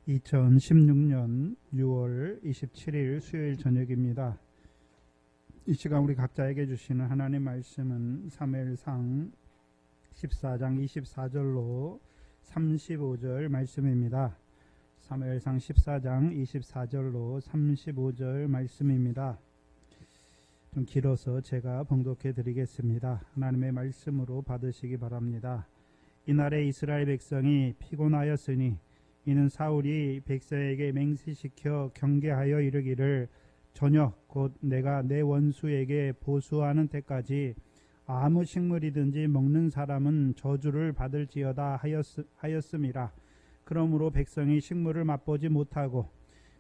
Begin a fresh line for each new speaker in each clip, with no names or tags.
2016년 6월 27일 수요일 저녁입니다. 이 시간 우리 각자에게 주시는 하나님 말씀은 사무엘상 14장 24절로 35절 말씀입니다. 사무엘상 14장 24절로 35절 말씀입니다. 좀 길어서 제가 봉독해 드리겠습니다. 하나님의 말씀으로 받으시기 바랍니다. 이날에 이스라엘 백성이 피곤하였으니 이는 사울이 백성에게 맹세시켜 경계하여 이르기를 저녁 곧 내가 내 원수에게 보수하는 때까지 아무 식물이든지 먹는 사람은 저주를 받을지어다 하였음이라. 그러므로 백성이 식물을 맛보지 못하고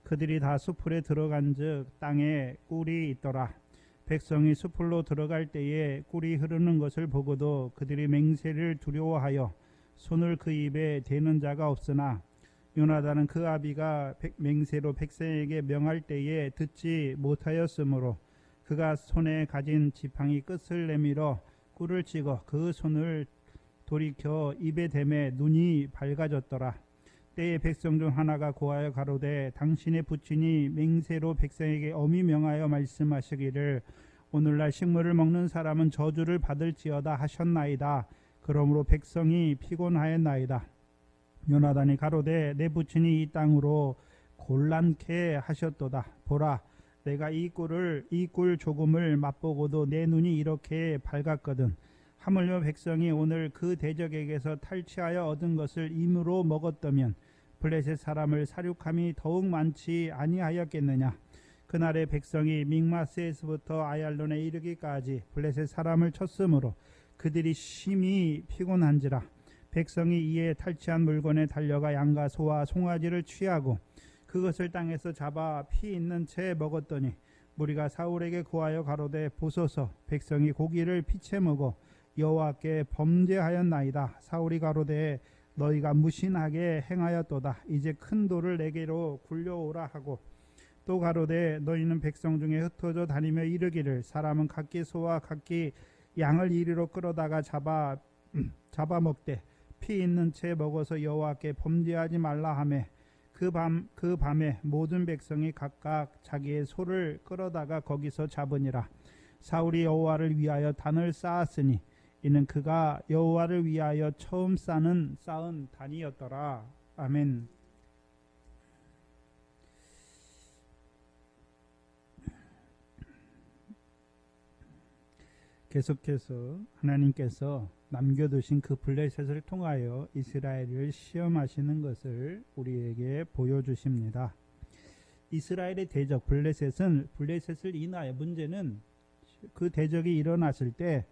그들이 다 수풀에 들어간즉 땅에 꿀이 있더라. 백성이 수풀로 들어갈 때에 꿀이 흐르는 것을 보고도 그들이 맹세를 두려워하여 손을 그 입에 대는 자가 없으나 요나단은 그 아비가 맹세로 백성에게 명할 때에 듣지 못하였으므로 그가 손에 가진 지팡이 끝을 내밀어 꿀을 찍어 그 손을 돌이켜 입에 대매 눈이 밝아졌더라. 때에 백성 중 하나가 고하여 가로되 당신의 부친이 맹세로 백성에게 엄히 명하여 말씀하시기를 오늘날 식물을 먹는 사람은 저주를 받을지어다 하셨나이다. 그러므로 백성이 피곤하였나이다. 요나단이 가로되 내 부친이 이 땅으로 곤란케 하셨도다. 보라, 내가 이 꿀 조금을 맛보고도 내 눈이 이렇게 밝았거든. 하물며 백성이 오늘 그 대적에게서 탈취하여 얻은 것을 임으로 먹었다면 블레셋 사람을 사륙함이 더욱 많지 아니하였겠느냐. 그날에 백성이 믹마스에서부터 아얄론에 이르기까지 블레셋 사람을 쳤으므로 그들이 심히 피곤한지라. 백성이 이에 탈취한 물건에 달려가 양과 소와 송아지를 취하고 그것을 땅에서 잡아 피 있는 채 먹었더니 무리가 사울에게 구하여 가로되 보소서 백성이 고기를 피채 먹어 여호와께 범죄하였나이다. 사울이 가로되 너희가 무신하게 행하였도다. 이제 큰 돌을 내게로 굴려오라 하고 또 가로되 너희는 백성 중에 흩어져 다니며 이르기를 사람은 각기 소와 각기 양을 이리로 끌어다가 잡아먹되 피 있는 채 먹어서 여호와께 범죄하지 말라 하매 그 밤에 모든 백성이 각각 자기의 소를 끌어다가 거기서 잡으니라. 사울이 여호와를 위하여 단을 쌓았으니 이는 그가 여호와를 위하여 처음 쌓은 단이었더라. 아멘. 계속해서 하나님께서 남겨두신 그 블레셋을 통하여 이스라엘을 시험하시는 것을 우리에게 보여주십니다. 이스라엘의 대적 블레셋을 인하여 문제는 그 대적이 일어났을 때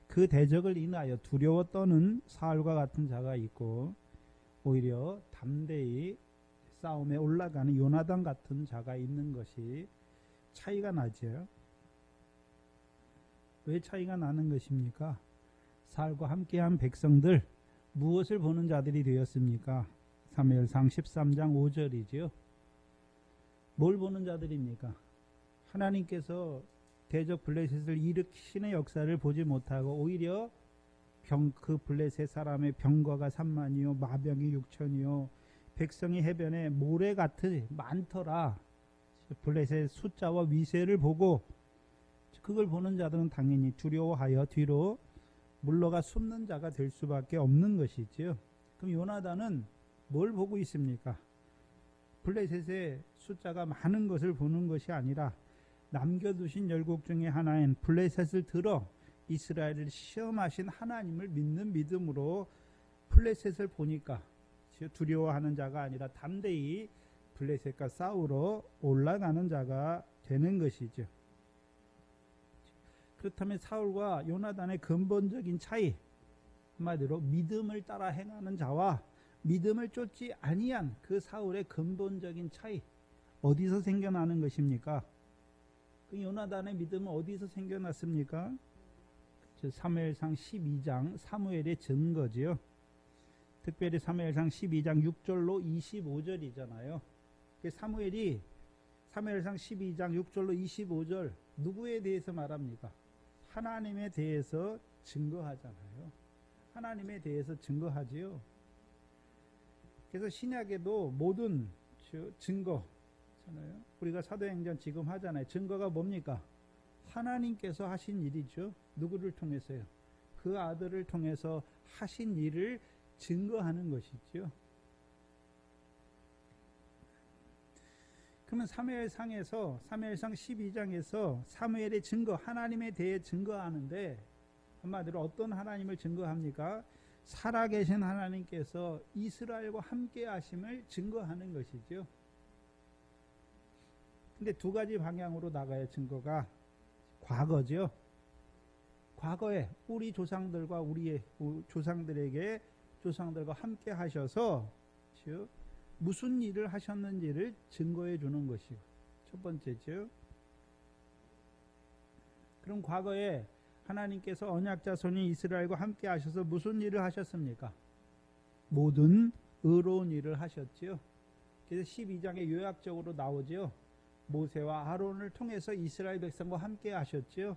그 대적을 인하여 두려워 떠는 사울과 같은 자가 있고 오히려 담대히 싸움에 올라가는 요나단 같은 자가 있는 것이 차이가 나죠. 왜 차이가 나는 것입니까? 사울과 함께한 백성들 무엇을 보는 자들이 되었습니까? 사무엘상 13장 5절이지요. 뭘 보는 자들입니까? 하나님께서 대적 블레셋을 일으키시는 역사를 보지 못하고 오히려 그 블레셋 사람의 병거가 3만이요 마병이 6천이요 백성이 해변에 모래같이 많더라. 블레셋 숫자와 위세를 보고 그걸 보는 자들은 당연히 두려워하여 뒤로 물러가 숨는 자가 될 수밖에 없는 것이지요. 그럼 요나단은 뭘 보고 있습니까? 블레셋의 숫자가 많은 것을 보는 것이 아니라 남겨두신 열국 중에 하나인 블레셋을 들어 이스라엘을 시험하신 하나님을 믿는 믿음으로 블레셋을 보니까 두려워하는 자가 아니라 담대히 블레셋과 싸우러 올라가는 자가 되는 것이죠. 그렇다면 사울과 요나단의 근본적인 차이, 한마디로 믿음을 따라 행하는 자와 믿음을 쫓지 아니한 그 사울의 근본적인 차이, 어디서 생겨나는 것입니까? 그 요나단의 믿음은 어디서 생겨났습니까? 사무엘상 12장 사무엘의 증거지요. 특별히 사무엘상 12장 6절로 25절이잖아요. 사무엘이 사무엘상 12장 6절로 25절 누구에 대해서 말합니까? 하나님에 대해서 증거하잖아요. 하나님에 대해서 증거하지요. 그래서 신약에도 모든 증거잖아요. 우리가 사도행전 지금 하잖아요. 증거가 뭡니까? 하나님께서 하신 일이죠. 누구를 통해서요? 그 아들을 통해서 하신 일을 증거하는 것이죠. 그러면 사무엘상 12장에서 사무엘의 증거, 하나님에 대해 증거하는데 한마디로 어떤 하나님을 증거합니까? 살아계신 하나님께서 이스라엘과 함께 하심을 증거하는 것이죠. 근데 두 가지 방향으로 나가야 증거가 과거죠. 과거에 우리 조상들과 우리의 조상들과 함께 하셔서 무슨 일을 하셨는지를 증거해 주는 것이고 첫 번째죠. 그럼 과거에 하나님께서 언약 자손이 이스라엘과 함께 하셔서 무슨 일을 하셨습니까? 모든 의로운 일을 하셨지요. 그래서 12장에 요약적으로 나오죠. 모세와 아론을 통해서 이스라엘 백성과 함께 하셨지요.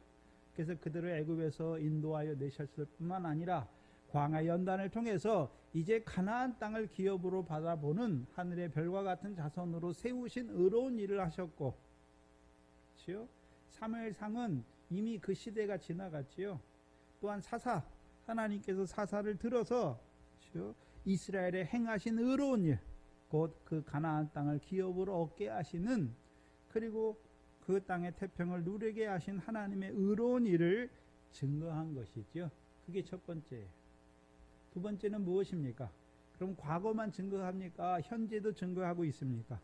그래서 그들을 애굽에서 인도하여 내셨을 뿐만 아니라 광야 연단을 통해서 이제 가나안 땅을 기업으로 받아보는 하늘의 별과 같은 자손으로 세우신 의로운 일을 하셨고, 그렇죠? 사무엘상은 이미 그 시대가 지나갔지요. 또한 하나님께서 사사를 들어서, 그렇죠? 이스라엘에 행하신 의로운 일, 곧 그 가나안 땅을 기업으로 얻게 하시는, 그리고 그 땅의 태평을 누리게 하신 하나님의 의로운 일을 증거한 것이죠. 그게 첫 번째예요. 두 번째는 무엇입니까? 그럼 과거만 증거합니까? 현재도 증거하고 있습니까?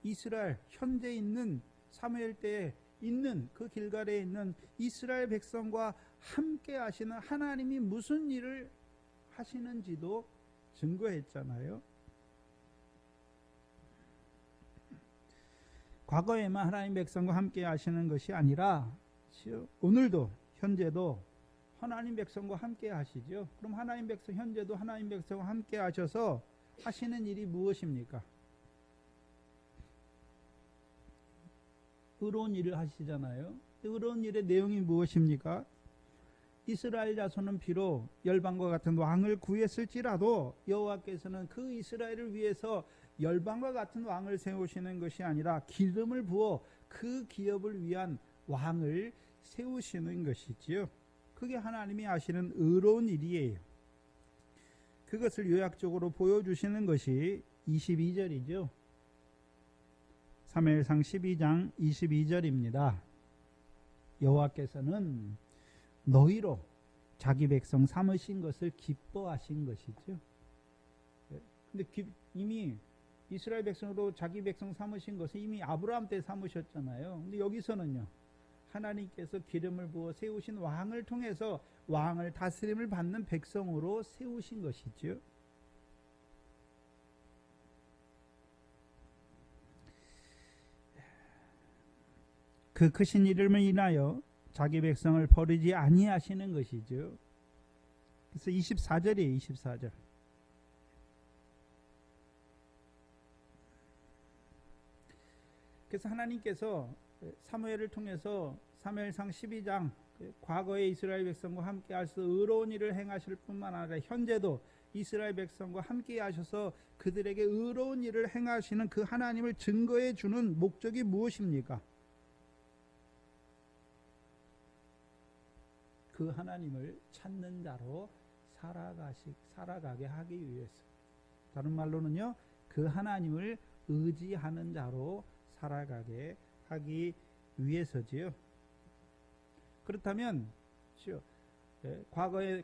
이스라엘 현재 있는 사무엘 때에 있는 그 길갈에 있는 이스라엘 백성과 함께 하시는 하나님이 무슨 일을 하시는지도 증거했잖아요. 과거에만 하나님 백성과 함께 하시는 것이 아니라 오늘도 현재도 하나님 백성과 함께 하시죠. 그럼 현재도 하나님 백성과 함께 하셔서 하시는 일이 무엇입니까? 의로운 일을 하시잖아요. 의로운 일의 내용이 무엇입니까? 이스라엘 자손은 비록 열방과 같은 왕을 구했을지라도 여호와께서는 그 이스라엘을 위해서 열방과 같은 왕을 세우시는 것이 아니라 기름을 부어 그 기업을 위한 왕을 세우시는 것이지요. 그게 하나님이 하시는 의로운 일이에요. 그것을 요약적으로 보여주시는 것이 22절이죠. 사무엘상 12장 22절입니다. 여호와께서는 너희로 자기 백성 삼으신 것을 기뻐하신 것이죠. 근데 이미 이스라엘 백성으로 자기 백성 삼으신 것은 이미 아브라함 때 삼으셨잖아요. 근데 여기서는요, 하나님께서 기름을 부어 세우신 왕을 통해서 왕을 다스림을 받는 백성으로 세우신 것이죠. 그 크신 이름을 인하여 자기 백성을 버리지 아니하시는 것이죠. 그래서 24절이에요. 24절. 그래서 하나님께서 사무엘을 통해서 사무엘상 12장 과거의 이스라엘 백성과 함께 하셔서 의로운 일을 행하실 뿐만 아니라 현재도 이스라엘 백성과 함께 하셔서 그들에게 의로운 일을 행하시는 그 하나님을 증거해 주는 목적이 무엇입니까? 그 하나님을 찾는 자로 살아가게 하기 위해서. 다른 말로는요, 그 하나님을 의지하는 자로 살아가게 하기 위해서지요. 그렇다면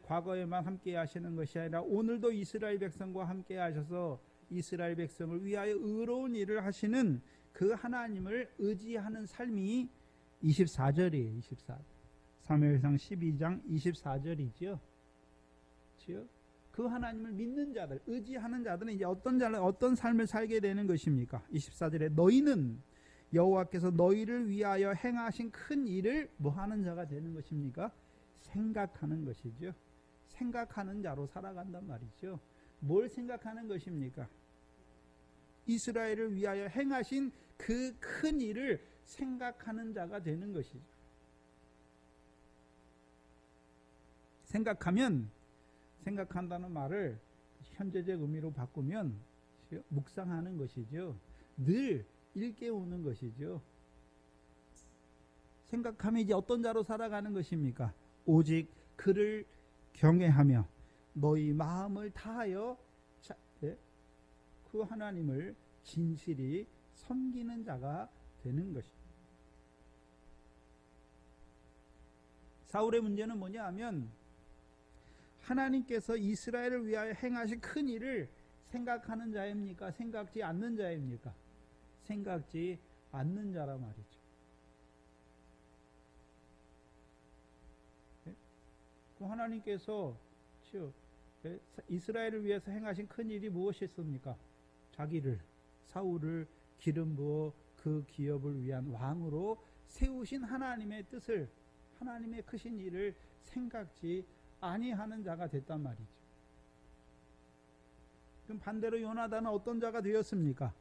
과거에만 함께 하시는 것이 아니라 오늘도 이스라엘 백성과 함께 하셔서 이스라엘 백성을 위하여 의로운 일을 하시는 그 하나님을 의지하는 삶이 24절이에요. 24절. 사무엘상 12장 24절이죠. 그 하나님을 믿는 자들, 의지하는 자들은 이제 어떤 삶을 살게 되는 것입니까? 24절에 너희는 여호와께서 너희를 위하여 행하신 큰 일을 뭐 하는 자가 되는 것입니까? 생각하는 것이죠. 생각하는 자로 살아간단 말이죠. 뭘 생각하는 것입니까? 이스라엘을 위하여 행하신 그 큰 일을 생각하는 자가 되는 것이죠. 생각한다는 말을 현재적 의미로 바꾸면 묵상하는 것이죠. 늘 일깨우는 것이죠. 생각하면 이제 어떤 자로 살아가는 것입니까? 오직 그를 경외하며 너희 마음을 다하여 그 하나님을 진실이 섬기는 자가 되는 것입니다. 사울의 문제는 뭐냐 하면 하나님께서 이스라엘을 위하여 행하신 큰 일을 생각하는 자입니까? 생각지 않는 자입니까? 생각지 않는 자라 말이죠. 그럼 하나님께서 이스라엘을 위해서 행하신 큰 일이 무엇이었습니까? 자기를 사울을 기름 부어 그 기업을 위한 왕으로 세우신 하나님의 뜻을 하나님의 크신 일을 생각지 아니하는 자가 됐단 말이죠. 그럼 반대로 요나단은 어떤 자가 되었습니까?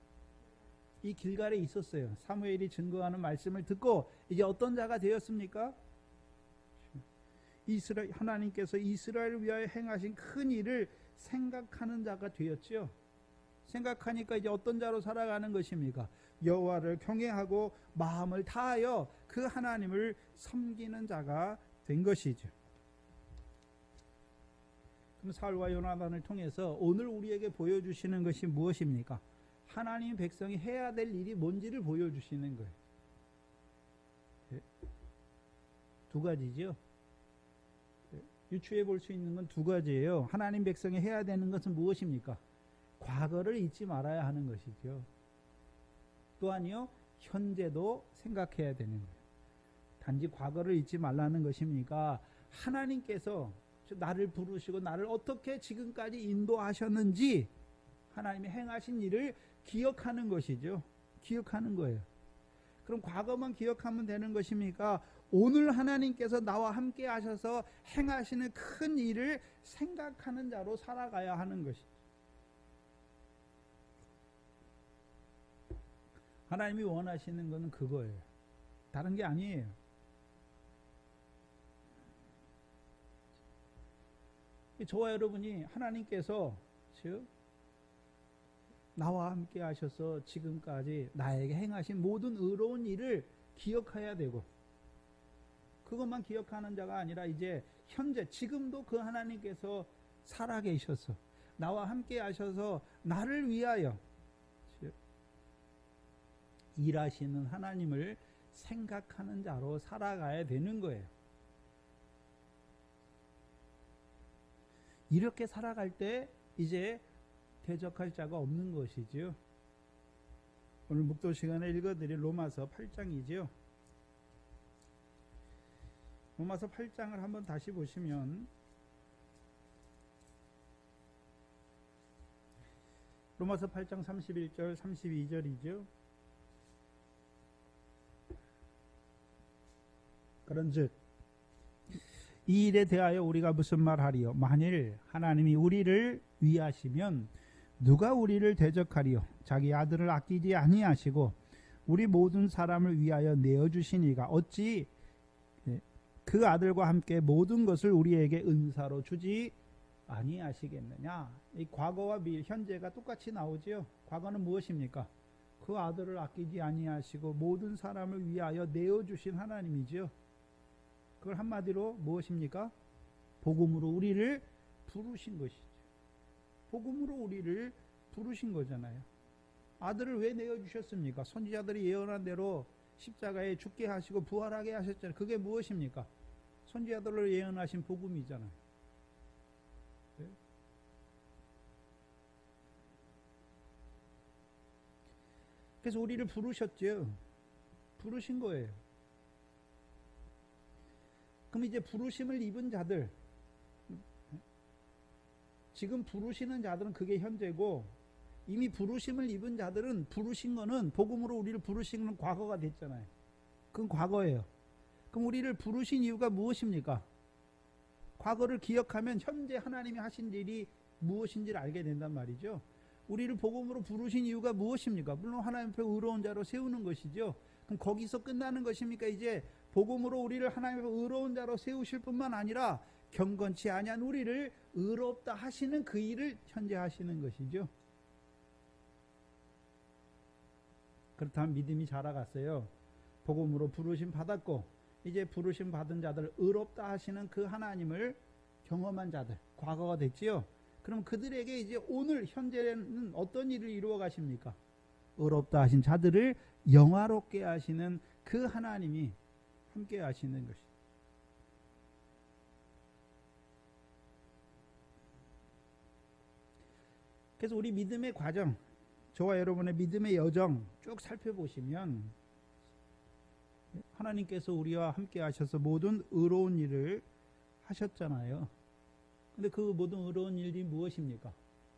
이 길갈에 있었어요. 사무엘이 증거하는 말씀을 듣고 이제 어떤 자가 되었습니까? 하나님께서 이스라엘을 위하여 행하신 큰 일을 생각하는 자가 되었죠. 생각하니까 이제 어떤 자로 살아가는 것입니까? 여호와를 경외하고 마음을 다하여 그 하나님을 섬기는 자가 된 것이죠. 그럼 사울과 요나단을 통해서 오늘 우리에게 보여주시는 것이 무엇입니까? 하나님 백성이 해야 될 일이 뭔지를 보여주시는 거예요. 두 가지죠. 유추해 볼 수 있는 건 두 가지예요. 하나님 백성이 해야 되는 것은 무엇입니까? 과거를 잊지 말아야 하는 것이죠. 또한요, 현재도 생각해야 되는 거예요. 단지 과거를 잊지 말라는 것입니까? 하나님께서 나를 부르시고 나를 어떻게 지금까지 인도하셨는지 하나님이 행하신 일을 기억하는 것이죠. 기억하는 거예요. 그럼 과거만 기억하면 되는 것입니까? 오늘 하나님께서 나와 함께 하셔서 행하시는 큰 일을 생각하는 자로 살아가야 하는 것이죠. 하나님이 원하시는 것은 그거예요. 다른 게 아니에요. 저와 여러분이 하나님께서 즉 나와 함께 하셔서 지금까지 나에게 행하신 모든 의로운 일을 기억해야 되고, 그것만 기억하는 자가 아니라 이제 현재 지금도 그 하나님께서 살아계셔서 나와 함께 하셔서 나를 위하여 일하시는 하나님을 생각하는 자로 살아가야 되는 거예요. 이렇게 살아갈 때 이제 대적할 자가 없는 것이지요. 오늘 묵도 시간에 읽어드릴 로마서 8장이지요. 로마서 8장을 한번 다시 보시면 로마서 8장 31절 32절이죠. 그런즉 이 일에 대하여 우리가 무슨 말하리요? 만일 하나님이 우리를 위하시면 누가 우리를 대적하리요? 자기 아들을 아끼지 아니하시고 우리 모든 사람을 위하여 내어주신 이가 어찌 그 아들과 함께 모든 것을 우리에게 은사로 주지 아니하시겠느냐? 이 과거와 현재가 똑같이 나오지요. 과거는 무엇입니까? 그 아들을 아끼지 아니하시고 모든 사람을 위하여 내어주신 하나님이지요. 그걸 한마디로 무엇입니까? 복음으로 우리를 부르신 것이죠. 복음으로 우리를 부르신 거잖아요. 아들을 왜 내어주셨습니까? 선지자들이 예언한 대로 십자가에 죽게 하시고 부활하게 하셨잖아요. 그게 무엇입니까? 선지자들로 예언하신 복음이잖아요. 네? 그래서 우리를 부르셨죠. 부르신 거예요. 그럼 이제 부르심을 입은 자들, 지금 부르시는 자들은 그게 현재고, 이미 부르심을 입은 자들은 부르신 거는 복음으로 우리를 부르신 건 과거가 됐잖아요. 그건 과거예요. 그럼 우리를 부르신 이유가 무엇입니까? 과거를 기억하면 현재 하나님이 하신 일이 무엇인지를 알게 된단 말이죠. 우리를 복음으로 부르신 이유가 무엇입니까? 물론 하나님 앞에 의로운 자로 세우는 것이죠. 그럼 거기서 끝나는 것입니까? 이제 복음으로 우리를 하나님 앞에 의로운 자로 세우실 뿐만 아니라 경건치 아니한 우리를 의롭다 하시는 그 일을 현재 하시는 것이죠. 그렇다면 믿음이 자라갔어요. 복음으로 부르심 받았고 이제 부르심 받은 자들, 의롭다 하시는 그 하나님을 경험한 자들, 과거가 됐지요. 그럼 그들에게 이제 오늘 현재는 어떤 일을 이루어 가십니까? 의롭다 하신 자들을 영화롭게 하시는 그 하나님이 함께 하시는 것이. 그래서 우리 믿음의 과정, 저와 여러분의 믿음의 여정 쭉 살펴보시면 하나님께서 우리와 함께 하셔서 모든 의로운 일을 하셨잖아요. 근데 그 모든 의로운 일이 무엇입니까?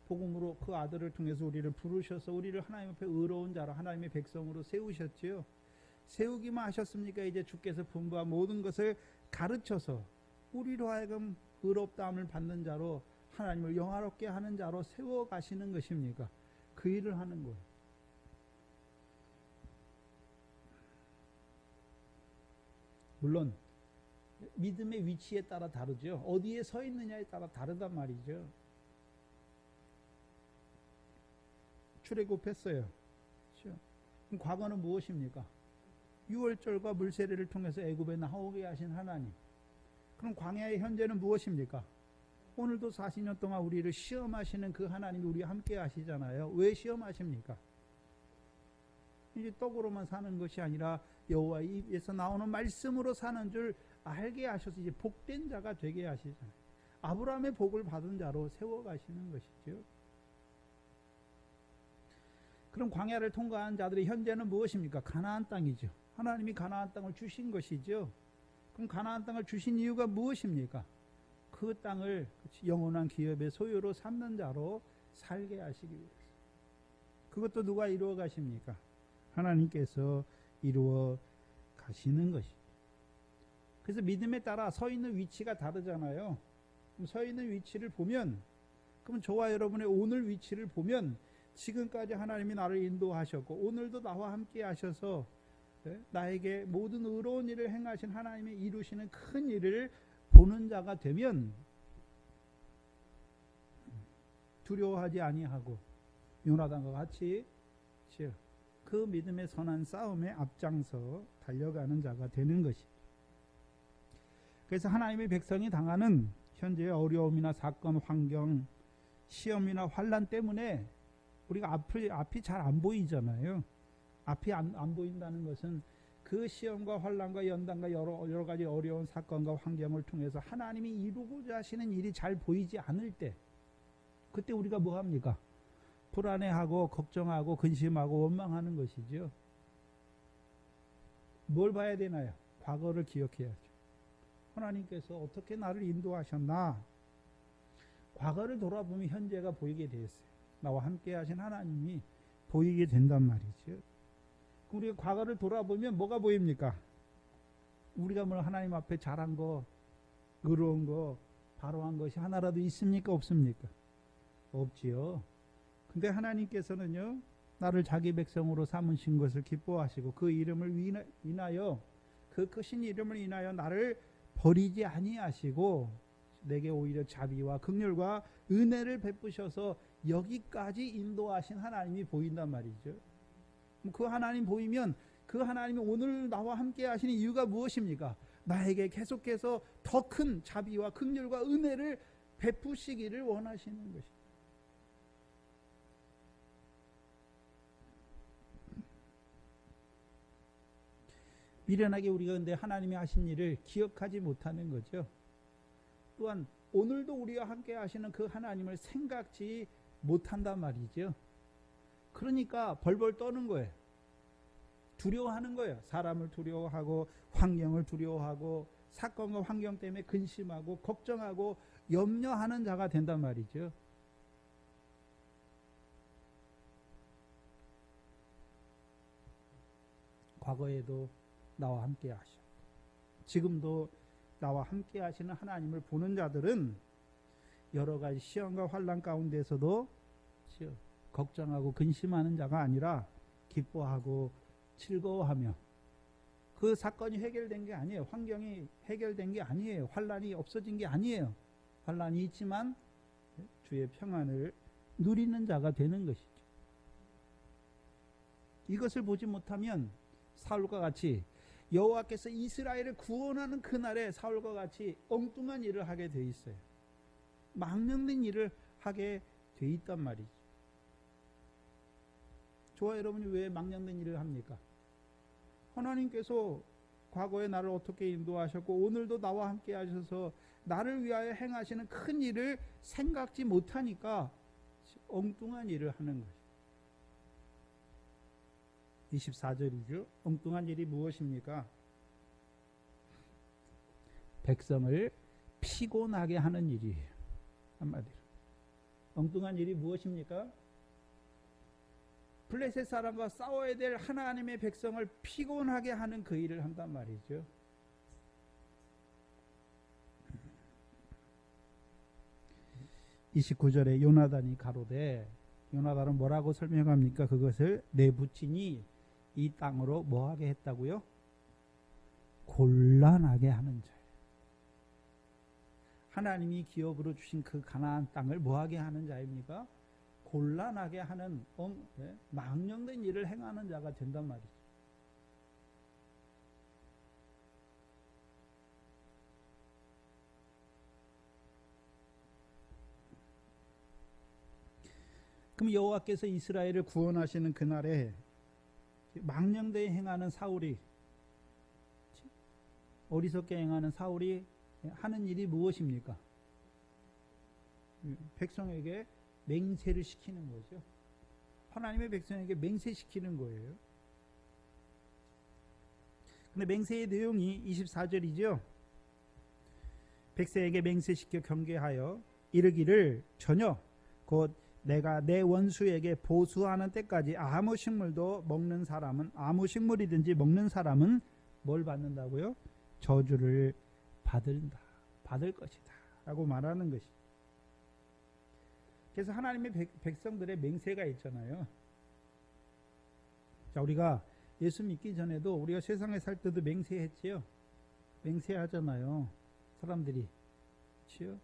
복음으로 그 아들을 통해서 우리를 부르셔서 우리를 하나님 앞에 의로운 자로 하나님의 백성으로 세우셨지요. 세우기만 하셨습니까? 이제 주께서 분부한 모든 것을 가르쳐서 우리로 하여금 의롭다함을 받는 자로 하나님을 영화롭게 하는 자로 세워 가시는 것입니까? 그 일을 하는 거예요. 물론 믿음의 위치에 따라 다르죠. 어디에 서 있느냐에 따라 다르단 말이죠. 출애굽했어요. 그렇죠? 그럼 과거는 무엇입니까? 유월절과 물세례를 통해서 애굽에 나오게 하신 하나님. 그럼 광야의 현재는 무엇입니까? 오늘도 40년 동안 우리를 시험하시는 그 하나님이 우리와 함께 하시잖아요. 왜 시험하십니까? 이제 떡으로만 사는 것이 아니라 여호와 입에서 나오는 말씀으로 사는 줄 알게 하셔서 이제 복된 자가 되게 하시잖아요. 아브라함의 복을 받은 자로 세워가시는 것이죠. 그럼 광야를 통과한 자들의 현재는 무엇입니까? 가나안 땅이죠. 하나님이 가나안 땅을 주신 것이죠. 그럼 가나안 땅을 주신 이유가 무엇입니까? 그 땅을 영원한 기업의 소유로 삼는 자로 살게 하시기 위해서. 그것도 누가 이루어 가십니까? 하나님께서 이루어 가시는 것입니다. 그래서 믿음에 따라 서 있는 위치가 다르잖아요. 그럼 서 있는 위치를 보면, 그럼 저와 여러분의 오늘 위치를 보면 지금까지 하나님이 나를 인도하셨고 오늘도 나와 함께 하셔서 나에게 모든 의로운 일을 행하신 하나님이 이루시는 큰 일을 보는 자가 되면 두려워하지 아니하고 요나단과 같이 그 믿음의 선한 싸움에 앞장서 달려가는 자가 되는 것입니다. 그래서 하나님의 백성이 당하는 현재의 어려움이나 사건, 환경, 시험이나 환난 때문에 우리가 앞이 잘 안 보이잖아요. 앞이 안 보인다는 것은 그 시험과 환난과 연단과 여러 가지 어려운 사건과 환경을 통해서 하나님이 이루고자 하시는 일이 잘 보이지 않을 때, 그때 우리가 뭐 합니까? 불안해하고 걱정하고 근심하고 원망하는 것이죠. 뭘 봐야 되나요? 과거를 기억해야죠. 하나님께서 어떻게 나를 인도하셨나? 과거를 돌아보면 현재가 보이게 되었어요. 나와 함께 하신 하나님이 보이게 된단 말이죠. 우리가 과거를 돌아보면 뭐가 보입니까? 우리가 뭐 하나님 앞에 잘한 거, 의로운 거, 바로한 것이 하나라도 있습니까? 없습니까? 없지요. 근데 하나님께서는요, 나를 자기 백성으로 삼으신 것을 기뻐하시고 그 이름을 인하여, 그 크신 이름을 인하여 나를 버리지 아니하시고 내게 오히려 자비와 긍휼과 은혜를 베푸셔서 여기까지 인도하신 하나님이 보인단 말이죠. 그 하나님 보이면 그 하나님이 오늘 나와 함께 하시는 이유가 무엇입니까? 나에게 계속해서 더 큰 자비와 긍휼과 은혜를 베푸시기를 원하시는 것입니다. 미련하게 우리가 근데 하나님이 하신 일을 기억하지 못하는 거죠. 또한 오늘도 우리와 함께 하시는 그 하나님을 생각지 못한단 말이죠. 그러니까 벌벌 떠는 거예요. 두려워하는 거예요. 사람을 두려워하고 환경을 두려워하고 사건과 환경 때문에 근심하고 걱정하고 염려하는 자가 된단 말이죠. 과거에도 나와 함께 하셨고 지금도 나와 함께 하시는 하나님을 보는 자들은 여러 가지 시험과 환난 가운데서도 걱정하고 근심하는 자가 아니라 기뻐하고 즐거워하며, 그 사건이 해결된 게 아니에요. 환경이 해결된 게 아니에요. 환난이 없어진 게 아니에요. 환난이 있지만 주의 평안을 누리는 자가 되는 것이죠. 이것을 보지 못하면 사울과 같이 여호와께서 이스라엘을 구원하는 그날에 사울과 같이 엉뚱한 일을 하게 돼 있어요. 망령된 일을 하게 돼 있단 말이죠. 저와 여러분이 왜 망령된 일을 합니까? 하나님께서 과거에 나를 어떻게 인도하셨고 오늘도 나와 함께 하셔서 나를 위하여 행하시는 큰 일을 생각지 못하니까 엉뚱한 일을 하는 것이죠. 24절이죠. 엉뚱한 일이 무엇입니까? 백성을 피곤하게 하는 일이에요. 한마디로. 엉뚱한 일이 무엇입니까? 블레셋 사람과 싸워야 될 하나님의 백성을 피곤하게 하는 그 일을 한단 말이죠. (29절에) 요나단이 가로되, 요나단은 뭐라고 설명합니까? 그것을 내 부친이 이 땅으로 뭐하게 했다고요? 곤란하게 하는 자예요. 하나님이 기업으로 주신 그 가나안 땅을 뭐하게 하는 자입니까? 곤란하게 하는 망령된 일을 행하는 자가 된단 말이죠. 그럼 여호와께서 이스라엘을 구원하시는 그날에 망령되이 행하는 사울이, 어리석게 행하는 사울이 하는 일이 무엇입니까? 백성에게 맹세를 시키는 거죠. 하나님의 백성에게 맹세시키는 거예요. 근데 맹세의 내용이 24절이죠. 백성에게 맹세시켜 경계하여 이르기를 전혀 곧 내가 내 원수에게 보수하는 때까지 아무 식물도 먹는 사람은, 아무 식물이든지 먹는 사람은 뭘 받는다고요? 저주를 받을 것이다 라고 말하는 것이. 그래서 하나님의 백성들의 맹세가 있잖아요. 자, 우리가 예수 믿기 전에도 우리가 세상에 살 때도 맹세했지요. 맹세하잖아요. 사람들이. 그렇죠?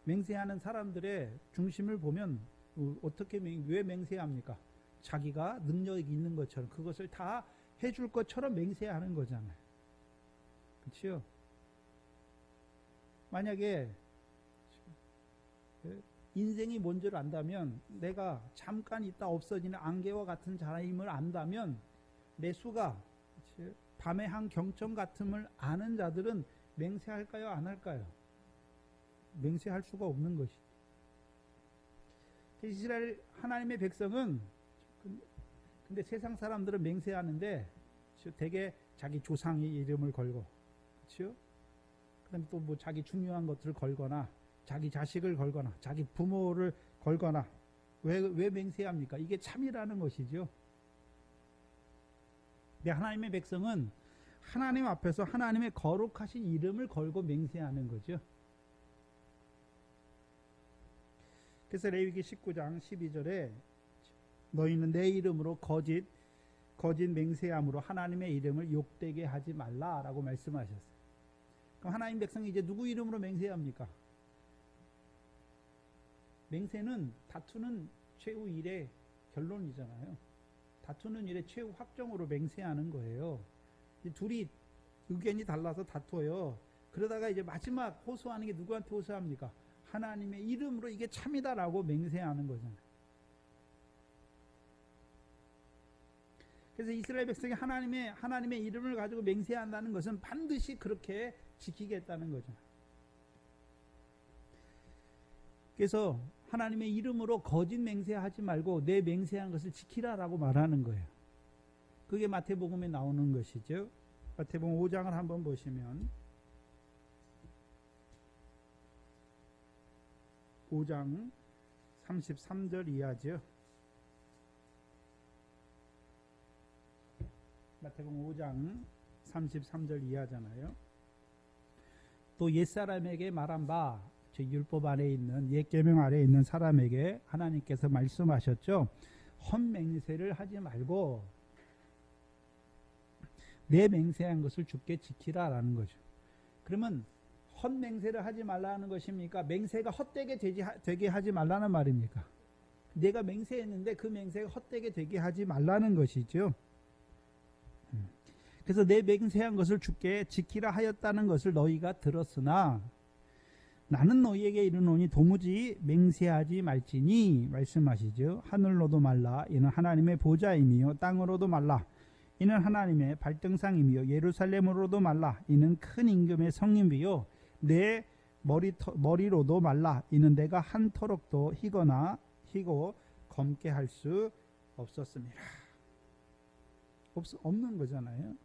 맹세하는 사람들의 중심을 보면 어떻게 왜 맹세합니까? 자기가 능력이 있는 것처럼, 그것을 다 해줄 것처럼 맹세하는 거잖아요. 그렇죠? 만약에 인생이 뭔지를 안다면, 내가 잠깐 있다 없어지는 안개와 같은 자임을 안다면, 내 수가 밤의 한 경점 같음을 아는 자들은 맹세할까요? 안 할까요? 맹세할 수가 없는 것이. 이스라엘 하나님의 백성은, 근데 세상 사람들은 맹세하는데 되게 자기 조상의 이름을 걸고, 그렇죠? 그다음에 또 뭐 자기 중요한 것들을 걸거나, 자기 자식을 걸거나, 자기 부모를 걸거나. 왜 맹세합니까? 이게 참이라는 것이죠. 근데 하나님의 백성은 하나님 앞에서 하나님의 거룩하신 이름을 걸고 맹세하는 거죠. 그래서 레위기 19장 12절에 너희는 내 이름으로 거짓 맹세함으로 하나님의 이름을 욕되게 하지 말라라고 말씀하셨어요. 그럼 하나님 백성이 이제 누구 이름으로 맹세합니까? 맹세는 다투는 최후 일의 결론이잖아요. 다투는 일의 최후 확정으로 맹세하는 거예요. 둘이 의견이 달라서 다투어요. 그러다가 이제 마지막 호소하는 게 누구한테 호소합니까? 하나님의 이름으로 이게 참이다라고 맹세하는 거잖아요. 그래서 이스라엘 백성이 하나님의 이름을 가지고 맹세한다는 것은 반드시 그렇게 지키겠다는 거죠. 그래서 하나님의 이름으로 거짓 맹세하지 말고 내 맹세한 것을 지키라라고 말하는 거예요. 그게 마태복음에 나오는 것이죠. 마태복음 5장을 한번 보시면, 5장 33절 이하죠. 마태복음 5장 33절 이하잖아요. 또 옛사람에게 말한 바, 저 율법 안에 있는, 옛 계명 아래에 있는 사람에게 하나님께서 말씀하셨죠. 헛맹세를 하지 말고 내 맹세한 것을 주께 지키라라는 거죠. 그러면 헛맹세를 하지 말라는 것입니까? 맹세가 헛되게 되게 하지 말라는 말입니까? 내가 맹세했는데 그 맹세가 헛되게 되게 하지 말라는 것이죠. 그래서 내 맹세한 것을 주께 지키라 하였다는 것을 너희가 들었으나 나는 너희에게 이르노니 도무지 맹세하지 말지니 말씀하시죠. 하늘로도 말라 이는 하나님의 보좌임이요 땅으로도 말라 이는 하나님의 발등상임이요 예루살렘으로도 말라 이는 큰 임금의 성임이요 내 머리로도 말라 이는 내가 한터럭도 희고 검게 할 수 없었습니다. 없는 거잖아요.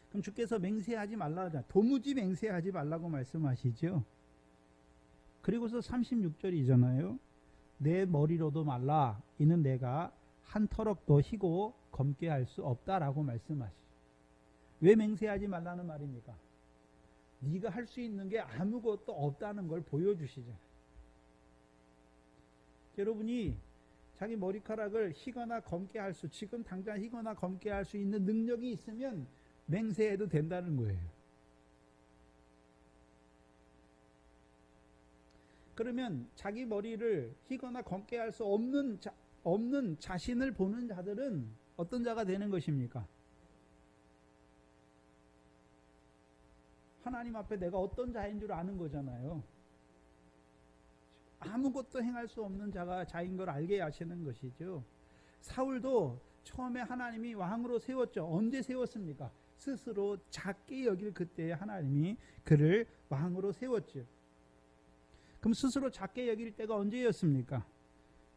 그럼 주께서 맹세하지 말라 하잖아요. 도무지 맹세하지 말라고 말씀하시죠. 그리고서 36절이잖아요. 내 머리로도 말라 이는 내가 한 터럭도 희고 검게 할 수 없다라고 말씀하시죠. 왜 맹세하지 말라는 말입니까? 네가 할 수 있는 게 아무것도 없다는 걸 보여주시잖아요. 여러분이 자기 머리카락을 희거나 검게 할 수, 지금 당장 희거나 검게 할 수 있는 능력이 있으면 맹세해도 된다는 거예요. 그러면 자기 머리를 희거나 검게 할 수 없는 자신을 보는 자들은 어떤 자가 되는 것입니까? 하나님 앞에 내가 어떤 자인 줄 아는 거잖아요. 아무것도 행할 수 없는 자인 걸 알게 하시는 것이죠. 사울도 처음에 하나님이 왕으로 세웠죠. 언제 세웠습니까? 스스로 작게 여길 그때에 하나님이 그를 왕으로 세웠죠. 그럼 스스로 작게 여길 때가 언제였습니까?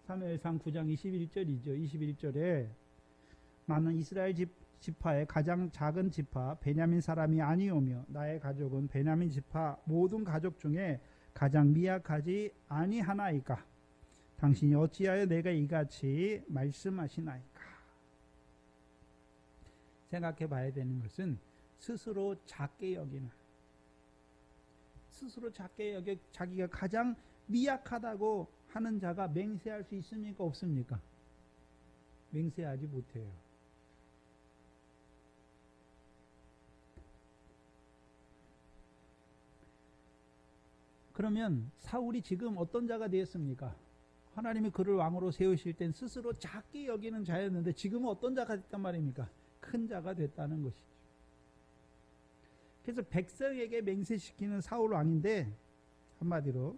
사무엘상 9장 21절이죠. 21절에 나는 이스라엘 지파의 가장 작은 지파 베냐민 사람이 아니오며 나의 가족은 베냐민 지파 모든 가족 중에 가장 미약하지 아니하나이까 당신이 어찌하여 내가 이같이 말씀하시나이까. 생각해 봐야 되는 것은 스스로 작게 여기는, 스스로 작게 여겨 자기가 가장 미약하다고 하는 자가 맹세할 수 있습니까? 없습니까? 맹세하지 못해요. 그러면 사울이 지금 어떤 자가 되었습니까? 하나님이 그를 왕으로 세우실 땐 스스로 작게 여기는 자였는데 지금은 어떤 자가 됐단 말입니까? 큰 자가 됐다는 것이죠. 그래서 백성에게 맹세시키는 사울 왕인데 한마디로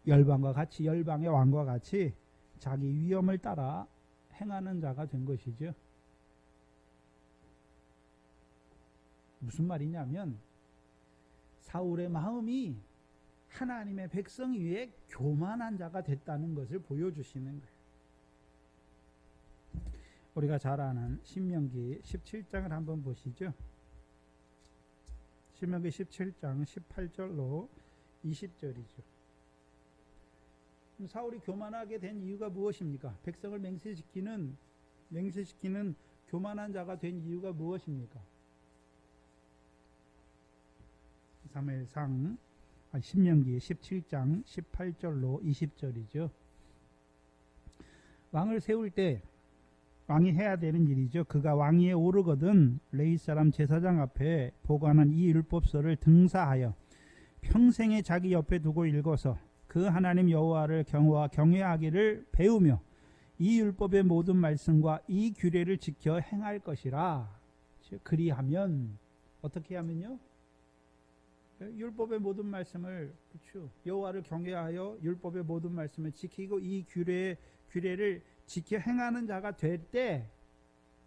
열방의 왕과 같이 자기 위엄을 따라 행하는 자가 된 것이죠. 무슨 말이냐면 사울의 마음이 하나님의 백성 위에 교만한 자가 됐다는 것을 보여주시는 거예요. 우리가 잘 아는 신명기 17장을 한번 보시죠. 신명기 17장 18절로 20절이죠. 사울이 교만하게 된 이유가 무엇입니까? 백성을 맹세시키는 교만한 자가 된 이유가 무엇입니까? 신명기 17장 18절로 20절이죠. 왕을 세울 때 왕이 해야 되는 일이죠. 그가 왕위에 오르거든 레위 사람 제사장 앞에 보관한 이 율법서를 등사하여 평생에 자기 옆에 두고 읽어서 그 하나님 여호와를 경외하기를 배우며 이 율법의 모든 말씀과 이 규례를 지켜 행할 것이라. 그리하면 어떻게 하면요? 율법의 모든 말씀을, 그렇죠, 여호와를 경외하여 율법의 모든 말씀을 지키고 이 규례를 지켜 행하는 자가 될 때,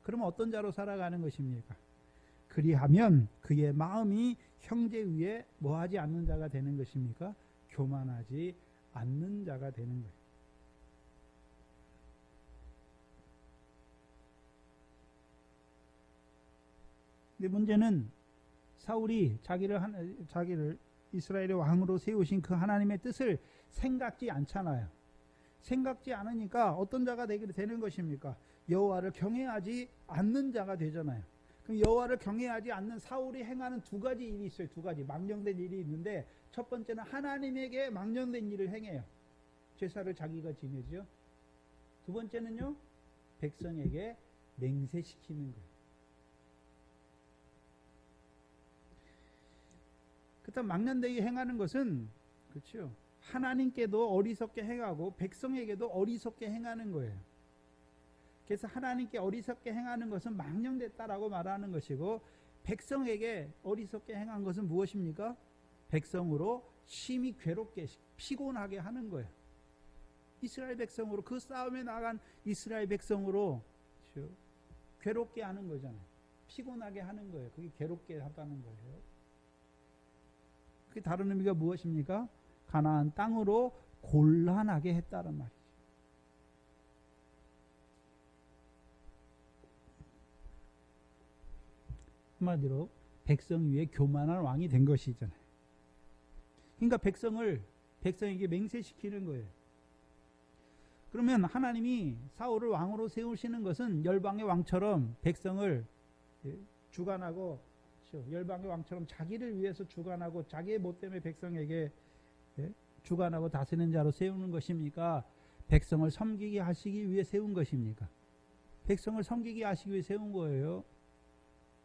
그러면 어떤 자로 살아가는 것입니까? 그리하면 그의 마음이 형제 위에 뭐하지 않는 자가 되는 것입니까? 교만하지 않는 자가 되는 거예요. 근데 문제는 사울이 자기를 이스라엘의 왕으로 세우신 그 하나님의 뜻을 생각지 않잖아요. 생각지 않으니까 어떤 자가 되는 것입니까? 여호와를 경외하지 않는 자가 되잖아요. 그럼 여호와를 경외하지 않는 사울이 행하는 두 가지 일이 있어요. 두 가지 망령된 일이 있는데, 첫 번째는 하나님에게 망령된 일을 행해요. 제사를 자기가 지내죠. 두 번째는요, 백성에게 맹세시키는 거예요. 그다음 망령되게 행하는 것은, 그렇죠, 하나님께도 어리석게 행하고 백성에게도 어리석게 행하는 거예요. 그래서 하나님께 어리석게 행하는 것은 망령됐다라고 말하는 것이고, 백성에게 어리석게 행한 것은 무엇입니까? 백성으로 심히 괴롭게 피곤하게 하는 거예요. 이스라엘 백성으로, 그 싸움에 나간 이스라엘 백성으로 괴롭게 하는 거잖아요. 피곤하게 하는 거예요. 그게 괴롭게 하다는 거예요. 그게 다른 의미가 무엇입니까? 가나안 땅으로 곤란하게 했다는 말이죠. 한마디로 백성 위에 교만한 왕이 된 것이잖아요. 그러니까 백성에게 맹세시키는 거예요. 그러면 하나님이 사울을 왕으로 세우시는 것은 열방의 왕처럼 백성을 주관하고, 열방의 왕처럼 자기를 위해서 주관하고 자기의 못 때문에 백성에게 주관하고 다스리는 자로 세우는 것입니까? 백성을 섬기게 하시기 위해 세운 것입니까? 백성을 섬기게 하시기 위해 세운 거예요.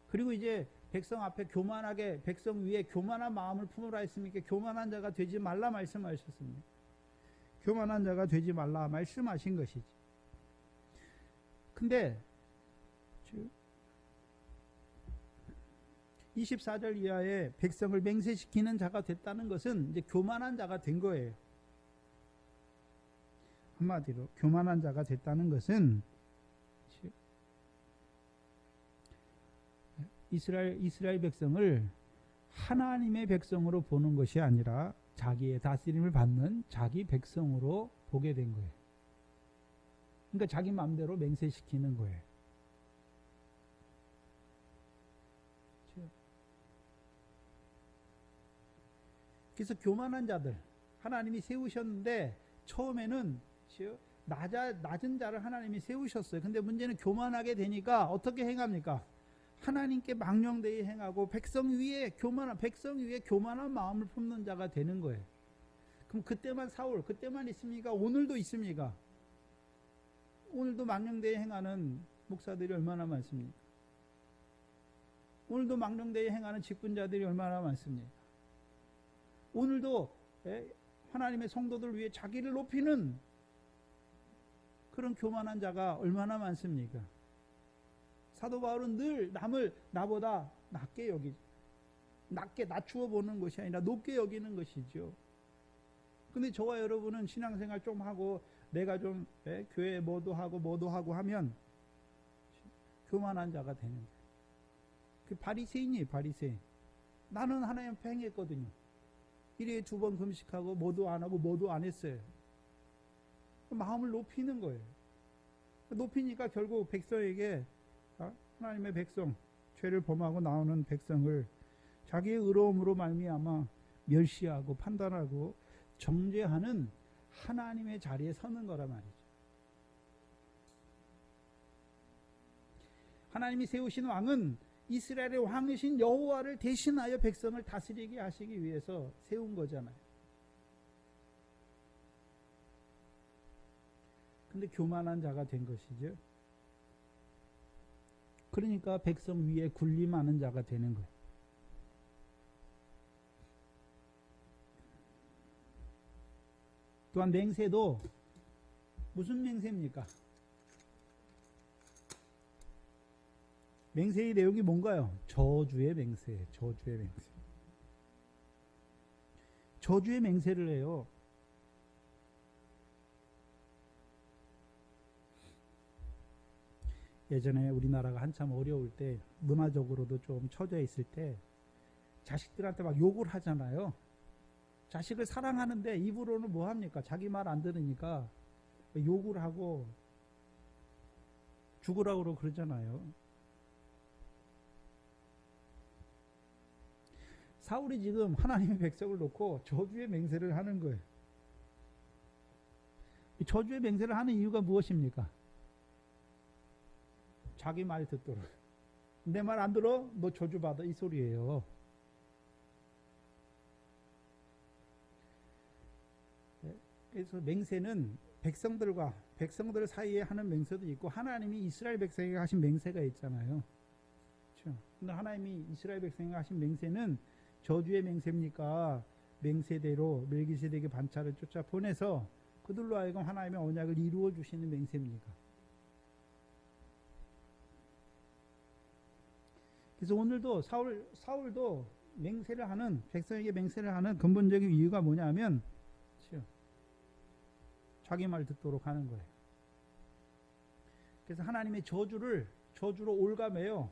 그리고 이제 백성 앞에 교만하게, 백성 위에 교만한 마음을 품으라 했습니까? 교만한 자가 되지 말라 말씀하셨습니다. 교만한 자가 되지 말라 말씀하신 것이지. 근데 24절 이하에 백성을 맹세시키는 자가 됐다는 것은 이제 교만한 자가 된 거예요. 한마디로 교만한 자가 됐다는 것은 이스라엘 백성을 하나님의 백성으로 보는 것이 아니라 자기의 다스림을 받는 자기 백성으로 보게 된 거예요. 그러니까 자기 마음대로 맹세시키는 거예요. 그래서 교만한 자들 하나님이 세우셨는데, 처음에는 낮은 자를 하나님이 세우셨어요. 근데 문제는 교만하게 되니까 어떻게 행합니까? 하나님께 망령되이 행하고 백성 위에 교만한 마음을 품는 자가 되는 거예요. 그럼 그때만 그때만 있습니까? 오늘도 있습니까? 오늘도 망령되이 행하는 목사들이 얼마나 많습니까? 오늘도 망령되이 행하는 직분자들이 얼마나 많습니까? 오늘도 하나님의 성도들 위해 자기를 높이는 그런 교만한 자가 얼마나 많습니까? 사도 바울은 늘 남을 나보다 낮게 낮추어 보는 것이 아니라 높게 여기는 것이죠. 근데 저와 여러분은 신앙생활 좀 하고 내가 좀 교회 뭐도 하고 하면 교만한 자가 되는 거예요. 그 바리새인이에요, 바리새인. 나는 하나님 앞에 행했거든요. 1회에 2번 금식하고 뭐도 안 하고 뭐도 안 했어요. 마음을 높이는 거예요. 높이니까 결국 백성에게, 하나님의 백성, 죄를 범하고 나오는 백성을 자기의 의로움으로 말미암아 멸시하고 판단하고 정죄하는 하나님의 자리에 서는 거란 말이죠. 하나님이 세우신 왕은 이스라엘의 왕이신 여호와를 대신하여 백성을 다스리게 하시기 위해서 세운 거잖아요. 근데 교만한 자가 된 것이죠. 그러니까 백성 위에 군림하는 자가 되는 거예요. 또한 맹세도 무슨 맹세입니까? 맹세의 내용이 뭔가요? 저주의 맹세예요. 저주의 맹세. 저주의 맹세를 해요. 예전에 우리나라가 한참 어려울 때, 문화적으로도 좀 처져 있을 때 자식들한테 막 욕을 하잖아요. 자식을 사랑하는데 입으로는 뭐 합니까? 자기 말 안 들으니까 욕을 하고 죽으라고 그러잖아요. 사울이 지금 하나님의 백성을 놓고 저주의 맹세를 하는 거예요. 저주의 맹세를 하는 이유가 무엇입니까? 자기 말 듣도록. 내 말 안 들어? 너 저주받아, 이 소리예요. 그래서 맹세는 백성들 사이에 하는 맹세도 있고, 하나님이 이스라엘 백성에게 하신 맹세가 있잖아요. 그렇죠? 근데 하나님이 이스라엘 백성에게 하신 맹세는 저주의 맹세입니까? 맹세대로 멜기세덱의 반차를 쫓아 보내서 그들로 하여금 하나님의 언약을 이루어 주시는 맹세입니다. 그래서 오늘도 사울도 맹세를 하는, 백성에게 맹세를 하는 근본적인 이유가 뭐냐면 자기 말 듣도록 하는 거예요. 그래서 하나님의 저주로 올가매요.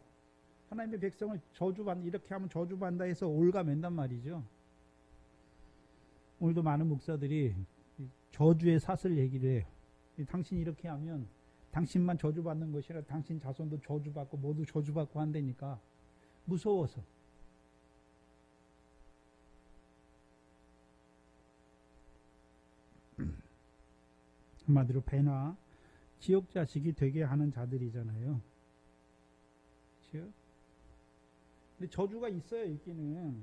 하나님의 백성을 이렇게 하면 저주받는다 해서 올가맨단 말이죠. 오늘도 많은 목사들이 저주의 사슬 얘기를 해요. 당신이 이렇게 하면 당신만 저주받는 것이 아니라 당신 자손도 저주받고 모두 저주받고 한다니까 무서워서. 한마디로 배나 지옥 자식이 되게 하는 자들이잖아요. 그렇죠? 근데 저주가 있어요, 있기는.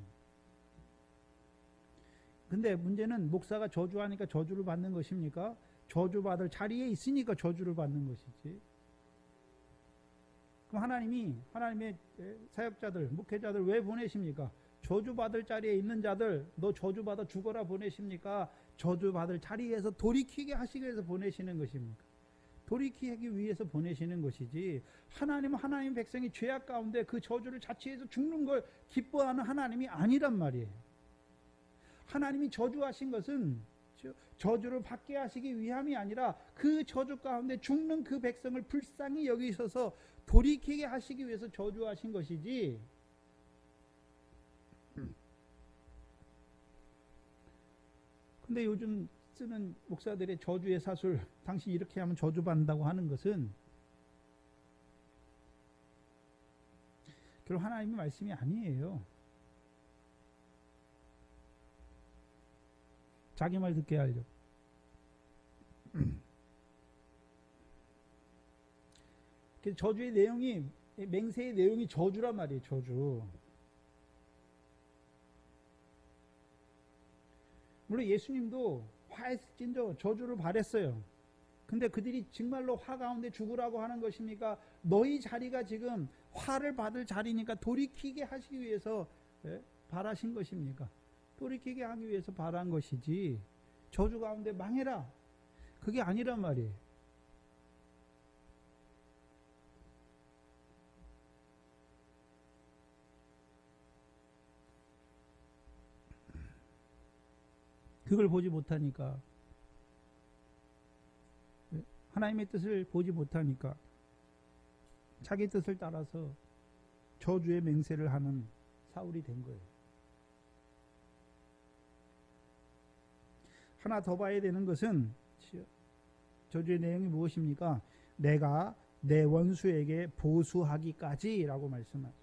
근데 문제는 목사가 저주하니까 저주를 받는 것입니까? 저주받을 자리에 있으니까 저주를 받는 것이지. 그럼 하나님의 사역자들, 목회자들 왜 보내십니까? 저주받을 자리에 있는 자들 너 저주받아 죽어라 보내십니까? 저주받을 자리에서 돌이키게 하시기 위해서 보내시는 것입니까? 돌이키기 위해서 보내시는 것이지, 하나님 백성이 죄악 가운데 그 저주를 자취해서 죽는 걸 기뻐하는 하나님이 아니란 말이에요. 하나님이 저주하신 것은 저주를 받게 하시기 위함이 아니라 그 저주 가운데 죽는 그 백성을 불쌍히 여기셔서 돌이키게 하시기 위해서 저주하신 것이지, 근데 요즘 쓰는 목사들의 저주의 사술, 당신 이렇게 하면 저주받는다고 하는 것은 결국 하나님의 말씀이 아니에요. 자기 말 듣게 하려고. 저주의 내용이, 맹세의 내용이 저주란 말이에요. 저주. 물론 예수님도 화했진저 저주를 바랬어요. 근데 그들이 정말로 화 가운데 죽으라고 하는 것입니까? 너희 자리가 지금 화를 받을 자리니까 돌이키게 하시기 위해서 바라신 것입니까? 돌이키게 하기 위해서 바란 것이지, 저주 가운데 망해라, 그게 아니란 말이에요. 그걸 보지 못하니까, 하나님의 뜻을 보지 못하니까 자기 뜻을 따라서 저주의 맹세를 하는 사울이 된 거예요. 하나 더 봐야 되는 것은 저주의 내용이 무엇입니까? 내가 내 원수에게 보수하기까지 라고 말씀하죠.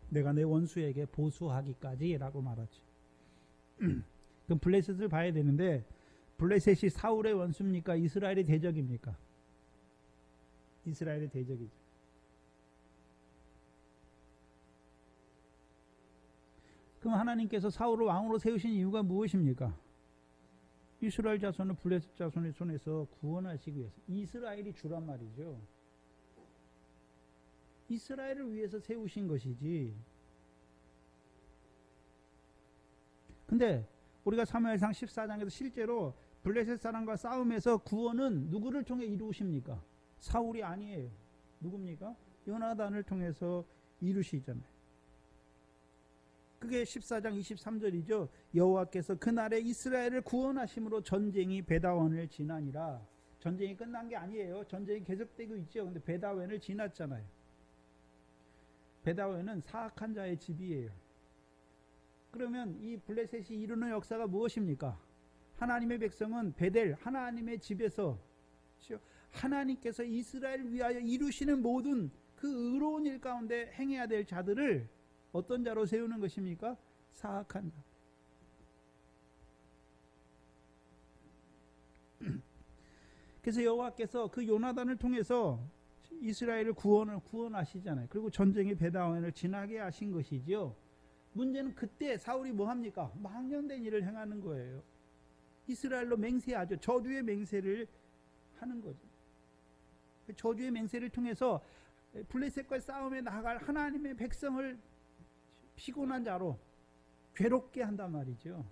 내가 내 원수에게 보수하기까지 라고 말하죠. 그럼 블레셋을 봐야 되는데, 블레셋이 사울의 원수입니까? 이스라엘의 대적입니까? 이스라엘의 대적이죠. 그럼 하나님께서 사울을 왕으로 세우신 이유가 무엇입니까? 이스라엘 자손을 블레셋 자손의 손에서 구원하시기 위해서. 이스라엘이 주란 말이죠. 이스라엘을 위해서 세우신 것이지. 근데 우리가 사무엘상 14장에서 실제로 블레셋 사람과 싸움에서 구원은 누구를 통해 이루십니까? 사울이 아니에요. 누굽니까? 요나단을 통해서 이루시잖아요. 그게 14장 23절이죠. 여호와께서 그날에 이스라엘을 구원하심으로 전쟁이 베다원을 지나니라. 전쟁이 끝난 게 아니에요. 전쟁이 계속되고 있죠. 근데 베다원을 지났잖아요. 베다원은 사악한 자의 집이에요. 그러면 이 블레셋이 이루는 역사가 무엇입니까? 하나님의 백성은 베델 하나님의 집에서 하나님께서 이스라엘을 위하여 이루시는 모든 그 의로운 일 가운데 행해야 될 자들을 어떤 자로 세우는 것입니까? 사악한 자. 그래서 여호와께서 그 요나단을 통해서 이스라엘을 구원하시잖아요. 그리고 전쟁의 베다원을 지나게 하신 것이지요. 문제는 그때 사울이 뭐합니까? 망령된 일을 행하는 거예요. 이스라엘로 맹세하죠. 저주의 맹세를 하는 거죠. 저주의 맹세를 통해서 블레셋과 싸움에 나갈 하나님의 백성을 피곤한 자로 괴롭게 한단 말이죠.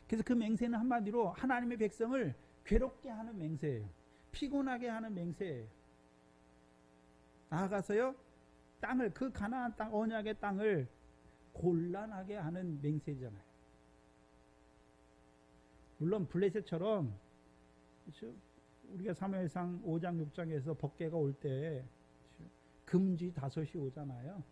그래서 그 맹세는 한마디로 하나님의 백성을 괴롭게 하는 맹세예요. 피곤하게 하는 맹세예요. 나아가서요, 땅을, 그 가나안 땅, 언약의 땅을 곤란하게 하는 맹세잖아요. 물론 블레셋처럼 우리가 사무엘상 5장 6장에서 법궤가 올 때 금지 5이 오잖아요.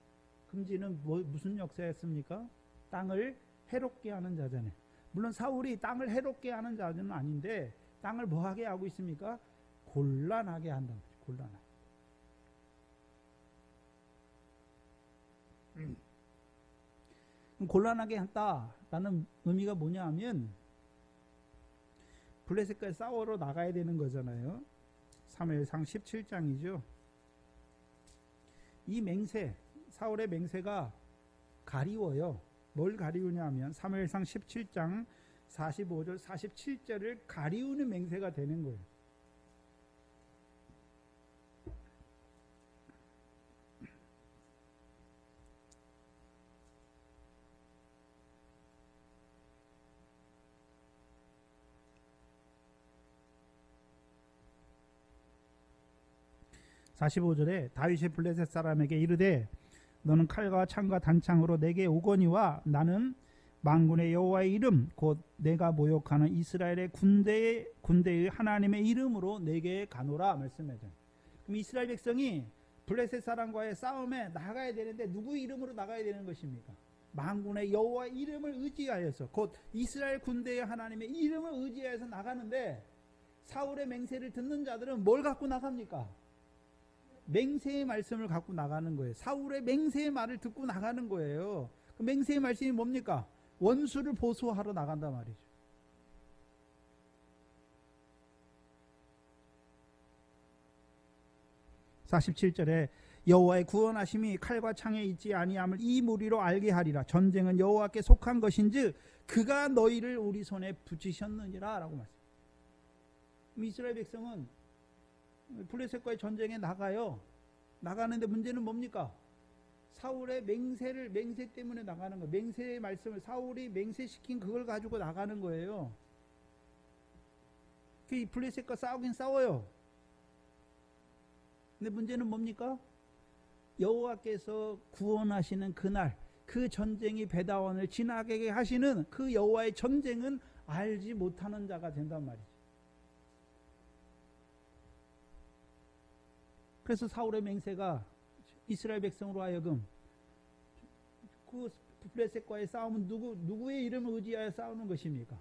금지는 무슨 역사였습니까? 땅을 해롭게 하는 자잖아요. 물론 사울이 땅을 해롭게 하는 자는 아닌데 땅을 뭐하게 하고 있습니까? 곤란하게 한단 말이에요. 곤란하게. 곤란하게 한다라는 의미가 뭐냐 하면 블레셋과 싸우러 나가야 되는 거잖아요. 사무엘상 17장이죠. 이 맹세, 사울의 맹세가 가리워요. 뭘 가리우냐 하면 사무엘상 17장 45절 47절을 가리우는 맹세가 되는 거예요. (45절에) 다윗이 블레셋 사람에게 이르되 너는 칼과 창과 단창으로 내게 오거니와 나는 만군의 여호와의 이름 곧 내가 모욕하는 이스라엘의 군대의 하나님의 이름으로 내게 가노라 말씀하죠. 그럼 이스라엘 백성이 블레셋 사람과의 싸움에 나가야 되는데 누구 이름으로 나가야 되는 것입니까? 만군의 여호와의 이름을 의지하여서 곧 이스라엘 군대의 하나님의 이름을 의지하여서 나가는데 사울의 맹세를 듣는 자들은 뭘 갖고 나갑니까? 맹세의 말씀을 갖고 나가는 거예요. 사울의 맹세의 말을 듣고 나가는 거예요. 그 맹세의 말씀이 뭡니까? 원수를 보수하러 나간단 말이죠. (47절에) 여호와의 구원하심이 칼과 창에 있지 아니함을 이 무리로 알게 하리라. 전쟁은 여호와께 속한 것인즉 그가 너희를 우리 손에 붙이셨느니라 라고 말씀합니다. 이스라엘 백성은 블레셋과의 전쟁에 나가요. 나가는데 문제는 뭡니까? 사울의 맹세 때문에 나가는 거예요. 맹세의 말씀을 사울이 맹세시킨 그걸 가지고 나가는 거예요. 그 블레셋과 싸우긴 싸워요. 근데 문제는 뭡니까? 여호와께서 구원하시는 그날 그 전쟁이 베다원을 지나게 하시는 그 여호와의 전쟁은 알지 못하는 자가 된단 말이죠. 그래서 사울의 맹세가 이스라엘 백성으로 하여금 그 블레셋과의 싸움은 누구의 이름을 의지하여 싸우는 것입니까?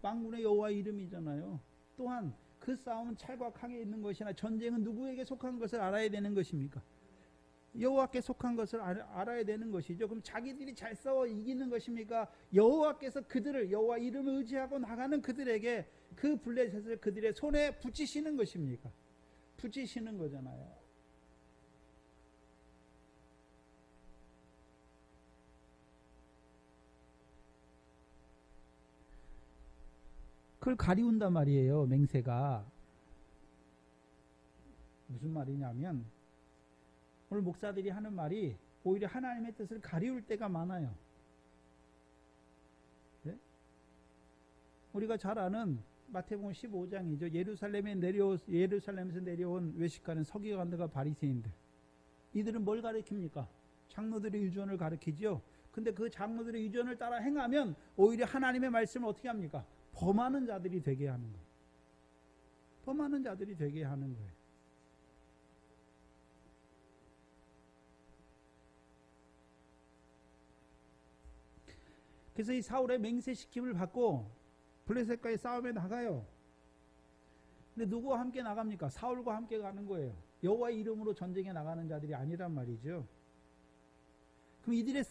만군의 여호와의 이름이잖아요. 또한 그 싸움은 찰과 강에 있는 것이나 전쟁은 누구에게 속한 것을 알아야 되는 것입니까? 여호와께 속한 것을 알아야 되는 것이죠. 그럼 자기들이 잘 싸워 이기는 것입니까? 여호와께서 그들을 여호와 이름을 의지하고 나가는 그들에게 그 블레셋을 그들의 손에 붙이시는 것입니까? 붙이시는 거잖아요. 그걸 가리운단 말이에요. 맹세가 무슨 말이냐면 오늘 목사들이 하는 말이 오히려 하나님의 뜻을 가리울 때가 많아요. 네? 우리가 잘 아는 마태복음 15장이죠. 예루살렘에서 내려온 외식하는 서기관들과 바리새인들. 이들은 뭘 가리킵니까? 장로들의 유전을 가리키죠. 근데 그 장로들의 유전을 따라 행하면 오히려 하나님의 말씀을 어떻게 합니까? 범하는 자들이 되게 하는 거예요. 범하는 자들이 되게 하는 거예요. 그래서 이 사울의 맹세시킴을 받고 블레셋과의 싸움에 나가요. 근데 누구와 함께 나갑니까? 사울과 함께 가는 거예요. 여호와의 이름으로 전쟁에 나가는 자들이 아니란 말이죠. 그럼 이들이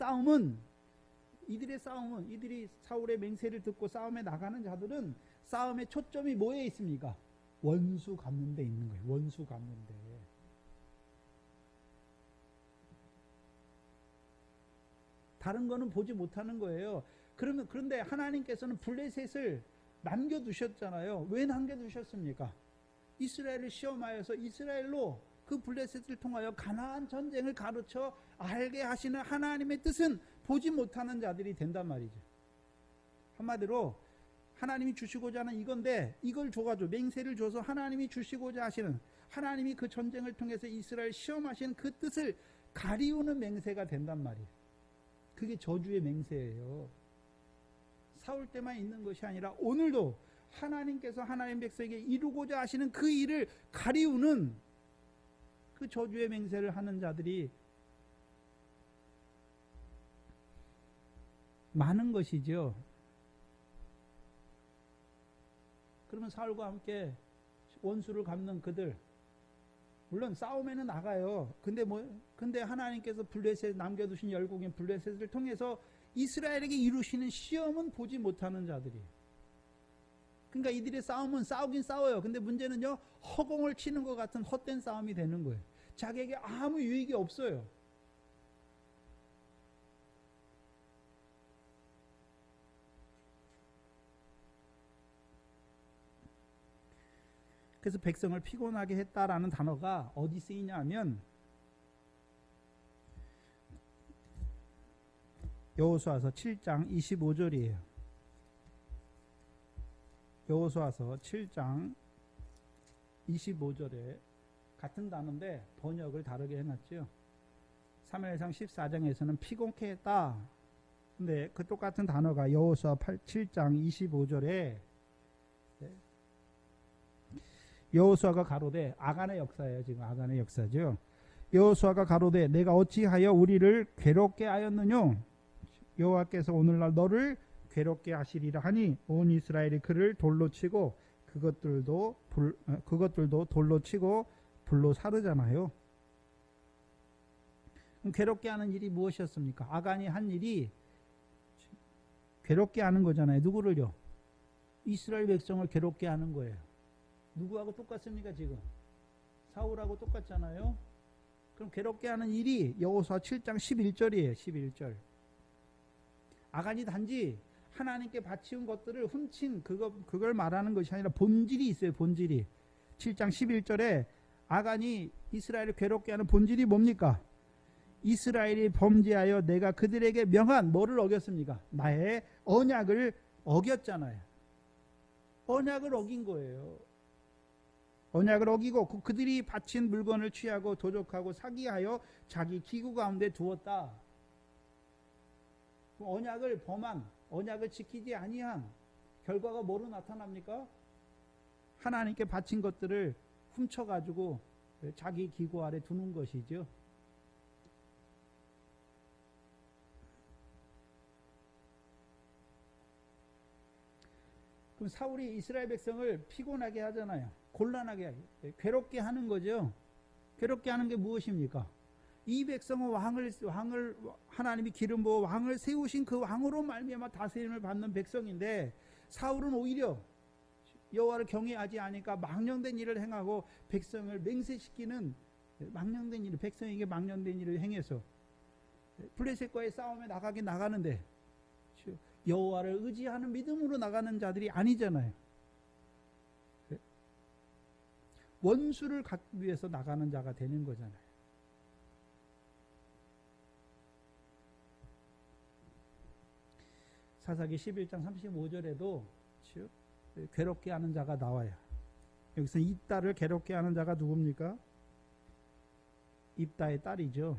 사울의 맹세를 듣고 싸움에 나가는 자들은 싸움의 초점이 뭐에 있습니까? 원수 갚는 데 있는 거예요. 원수 갚는 데. 다른 거는 보지 못하는 거예요. 그런데 하나님께서는 블레셋을 남겨두셨잖아요. 왜 남겨두셨습니까? 이스라엘을 시험하여서 이스라엘로 그 블레셋을 통하여 가나안 전쟁을 가르쳐 알게 하시는 하나님의 뜻은 보지 못하는 자들이 된단 말이죠. 한마디로 하나님이 주시고자 하는 이건데 이걸 줘가지고 맹세를 줘서 하나님이 주시고자 하시는, 하나님이 그 전쟁을 통해서 이스라엘 시험하신 그 뜻을 가리우는 맹세가 된단 말이에요. 그게 저주의 맹세예요. 사울 때만 있는 것이 아니라 오늘도 하나님께서 하나님 백성에게 이루고자 하시는 그 일을 가리우는 그 저주의 맹세를 하는 자들이 많은 것이죠. 그러면 사울과 함께 원수를 갚는 그들, 물론 싸움에는 나가요. 근데 하나님께서 블레셋 남겨두신 열국인 블레셋을 통해서 이스라엘에게 이루시는 시험은 보지 못하는 자들이. 그러니까 이들의 싸움은 싸우긴 싸워요. 근데 문제는요, 허공을 치는 것 같은 헛된 싸움이 되는 거예요. 자기에게 아무 유익이 없어요. 그래서 백성을 피곤하게 했다라는 단어가 어디 쓰이냐 하면 여호수아서 7장 25절이에요. 여호수아서 7장 25절에 같은 단어인데 번역을 다르게 해놨죠. 사무엘상 14장에서는 피곤케 했다. 근데 그 똑같은 단어가 여호수아 7장 25절에 여호수아가 가로되, 아간의 역사예요. 지금 아간의 역사죠. 여호수아가 가로되 내가 어찌하여 우리를 괴롭게 하였느냐. 여호와께서 오늘날 너를 괴롭게 하시리라 하니 온 이스라엘이 그를 돌로 치고 그것들도 돌로 치고 불로 사르잖아요. 그럼 괴롭게 하는 일이 무엇이었습니까? 아간이 한 일이 괴롭게 하는 거잖아요. 누구를요? 이스라엘 백성을 괴롭게 하는 거예요. 누구하고 똑같습니까? 지금 사울하고 똑같잖아요. 그럼 괴롭게 하는 일이 여호수아 7장 11절이에요. 11절. 아간이 단지 하나님께 바치운 것들을 훔친 그걸 말하는 것이 아니라 본질이 있어요. 본질이. 7장 11절에 아간이 이스라엘을 괴롭게 하는 본질이 뭡니까? 이스라엘이 범죄하여 내가 그들에게 명한 뭐를 어겼습니까? 나의 언약을 어겼잖아요. 언약을 어긴 거예요. 언약을 어기고 그들이 바친 물건을 취하고 도적하고 사기하여 자기 기구 가운데 두었다. 언약을 범한, 언약을 지키지 아니한 결과가 뭐로 나타납니까? 하나님께 바친 것들을 훔쳐가지고 자기 기구 아래 두는 것이죠. 그럼 사울이 이스라엘 백성을 피곤하게 하잖아요. 곤란하게 하게, 괴롭게 하는 거죠. 괴롭게 하는 게 무엇입니까? 이 백성은 왕을 하나님이 기름 부어 왕을 세우신 그 왕으로 말미암아 다스림을 받는 백성인데, 사울은 오히려 여호와를 경외하지 않으니까 망령된 일을 행하고 백성을 맹세시키는 망령된 일을, 백성에게 망령된 일을 행해서 블레셋과의 싸움에 나가긴 나가는데 여호와를 의지하는 믿음으로 나가는 자들이 아니잖아요. 원수를 갖기 위해서 나가는 자가 되는 거잖아요. 사사기 11장 35절에도 괴롭게 하는 자가 나와요. 여기서 입다를 괴롭게 하는 자가 누굽니까? 입다의 딸이죠.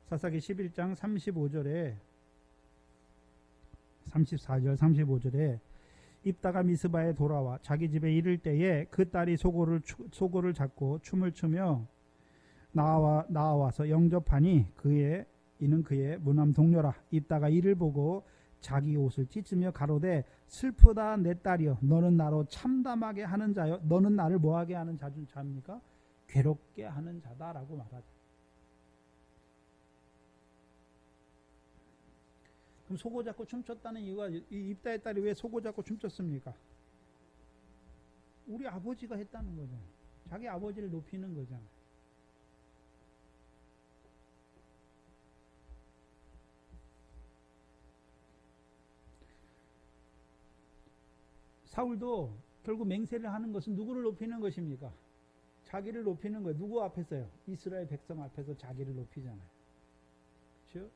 사사기 11장 35절에 34절 35절에 입다가 미스바에 돌아와 자기 집에 이를 때에 그 딸이 소고를 잡고 춤을 추며 나와서 영접하니 이는 그의 무남 동료라. 입다가 이를 보고 자기 옷을 찢으며 가로되 슬프다 내 딸이여, 너는 나로 참담하게 하는 자여. 너는 나를 뭐하게 하는 자입니까? 괴롭게 하는 자다라고 말하죠. 그럼 소고 잡고 춤췄다는 이유가, 이 입다의 딸이 왜 소고 잡고 춤췄습니까? 우리 아버지가 했다는 거잖아요. 자기 아버지를 높이는 거잖아요. 사울도 결국 맹세를 하는 것은 누구를 높이는 것입니까? 자기를 높이는 거예요. 누구 앞에서요? 이스라엘 백성 앞에서 자기를 높이잖아요. 그렇죠?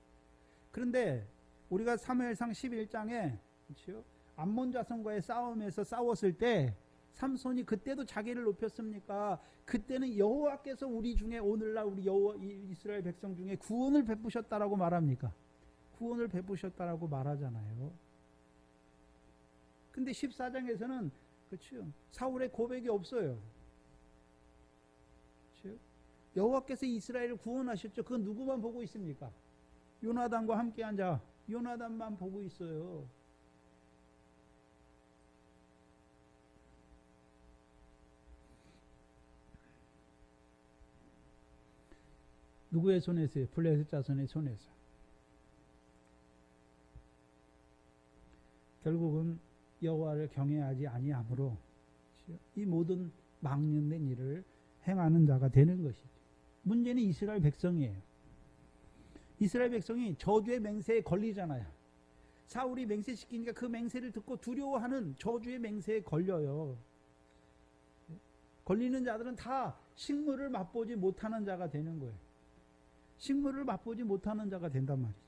그런데 우리가 사무엘상 11장에 그렇죠? 암몬 자손과의 싸움에서 싸웠을 때 삼손이 그때도 자기를 높였습니까? 그때는 여호와께서 우리 중에 오늘날 우리 이스라엘 백성 중에 구원을 베푸셨다라고 말합니까? 구원을 베푸셨다라고 말하잖아요. 근데 14장에서는 그렇죠? 사울의 고백이 없어요. 그렇죠? 여호와께서 이스라엘을 구원하셨죠. 그건 누구만 보고 있습니까? 요나단과 함께한 자 요나단만 보고 있어요. 누구의 손에서요? 블레셋 자손의 손에서. 결국은 여호와를 경외하지 아니함으로 이 모든 망령된 일을 행하는 자가 되는 것이죠. 문제는 이스라엘 백성이에요. 이스라엘 백성이 저주의 맹세에 걸리잖아요. 사울이 맹세시키니까 그 맹세를 듣고 두려워하는 저주의 맹세에 걸려요. 걸리는 자들은 다 식물을 맛보지 못하는 자가 되는 거예요. 식물을 맛보지 못하는 자가 된단 말이죠.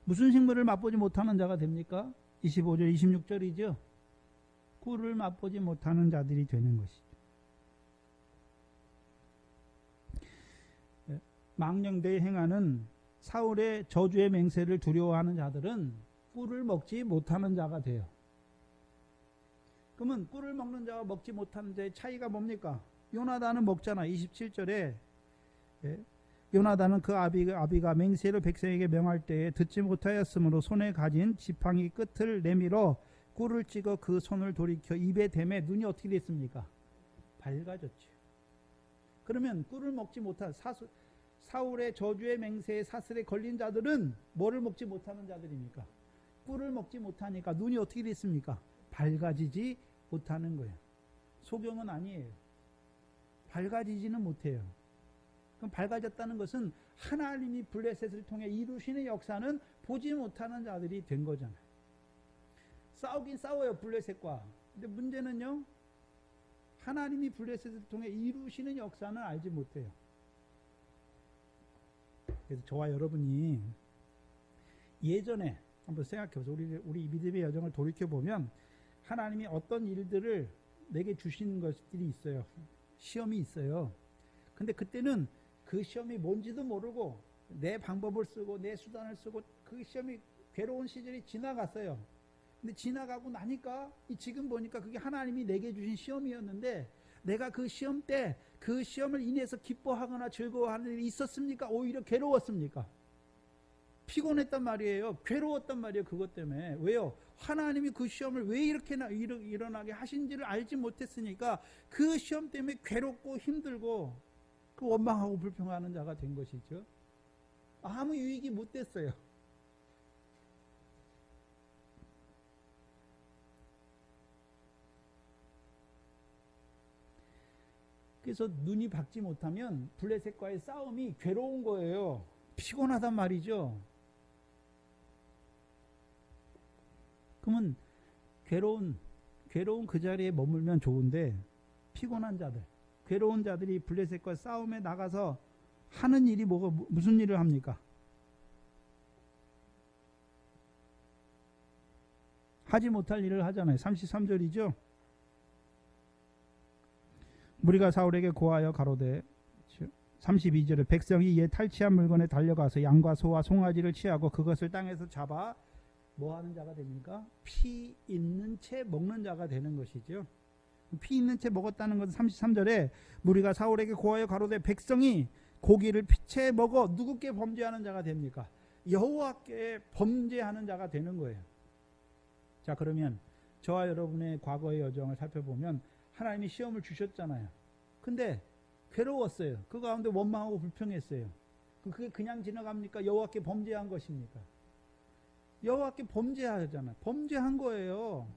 무슨 식물을 맛보지 못하는 자가 됩니까? 25절, 26절이죠. 꿀을 맛보지 못하는 자들이 되는 것이죠. 망령되이 행하는 사울의 저주의 맹세를 두려워하는 자들은 꿀을 먹지 못하는 자가 돼요. 그러면 꿀을 먹는 자와 먹지 못하는 자의 차이가 뭡니까? 요나단은 먹잖아. 27절에 요나단은 그 아비가 맹세를 백성에게 명할 때에 듣지 못하였으므로 손에 가진 지팡이 끝을 내밀어 꿀을 찍어 그 손을 돌이켜 입에 대매 눈이 어떻게 됐습니까? 밝아졌죠. 그러면 꿀을 먹지 못한 사울의 저주의 맹세의 사슬에 걸린 자들은 뭐를 먹지 못하는 자들입니까? 꿀을 먹지 못하니까 눈이 어떻게 됐습니까? 밝아지지 못하는 거예요. 소경은 아니에요. 밝아지지는 못해요. 그럼 밝아졌다는 것은 하나님이 블레셋을 통해 이루시는 역사는 보지 못하는 자들이 된 거잖아요. 싸우긴 싸워요, 블레셋과. 근데 문제는요, 하나님이 블레셋을 통해 이루시는 역사는 알지 못해요. 그래서 저와 여러분이 예전에 한번 생각해보세요. 우리 믿음의 여정을 돌이켜보면 하나님이 어떤 일들을 내게 주시는 것들이 있어요. 시험이 있어요. 근데 그때는 그 시험이 뭔지도 모르고 내 방법을 쓰고 내 수단을 쓰고 그 시험이 괴로운 시절이 지나갔어요. 근데 지나가고 나니까 지금 보니까 그게 하나님이 내게 주신 시험이었는데 내가 그 시험 때 그 시험을 인해서 기뻐하거나 즐거워하는 일이 있었습니까? 오히려 괴로웠습니까? 피곤했단 말이에요. 괴로웠단 말이에요. 그것 때문에. 왜요? 하나님이 그 시험을 왜 이렇게 일어나게 하신지를 알지 못했으니까 그 시험 때문에 괴롭고 힘들고 그 원망하고 불평하는 자가 된 것이죠. 아무 유익이 못 됐어요. 그래서 눈이 밝지 못하면 블레셋과의 싸움이 괴로운 거예요. 피곤하단 말이죠. 그러면 괴로운 그 자리에 머물면 좋은데 피곤한 자들, 괴로운 자들이 블레셋과 싸움에 나가서 하는 일이 무슨 일을 합니까? 하지 못할 일을 하잖아요. 33절이죠. 무리가 사울에게 고하여 가로되 32절에 백성이 이에 탈취한 물건에 달려가서 양과 소와 송아지를 취하고 그것을 땅에서 잡아 뭐 하는 자가 됩니까? 피 있는 채 먹는 자가 되는 것이죠. 피 있는 채 먹었다는 것은 33절에 무리가 사울에게 고하여 가로되 백성이 고기를 피채 먹어 누구께 범죄하는 자가 됩니까? 여호와께 범죄하는 자가 되는 거예요. 자, 그러면 저와 여러분의 과거의 여정을 살펴보면 하나님이 시험을 주셨잖아요. 근데 괴로웠어요. 그 가운데 원망하고 불평했어요. 그게 그냥 지나갑니까? 여호와께 범죄한 것입니까? 여호와께 범죄하잖아요. 범죄한 거예요.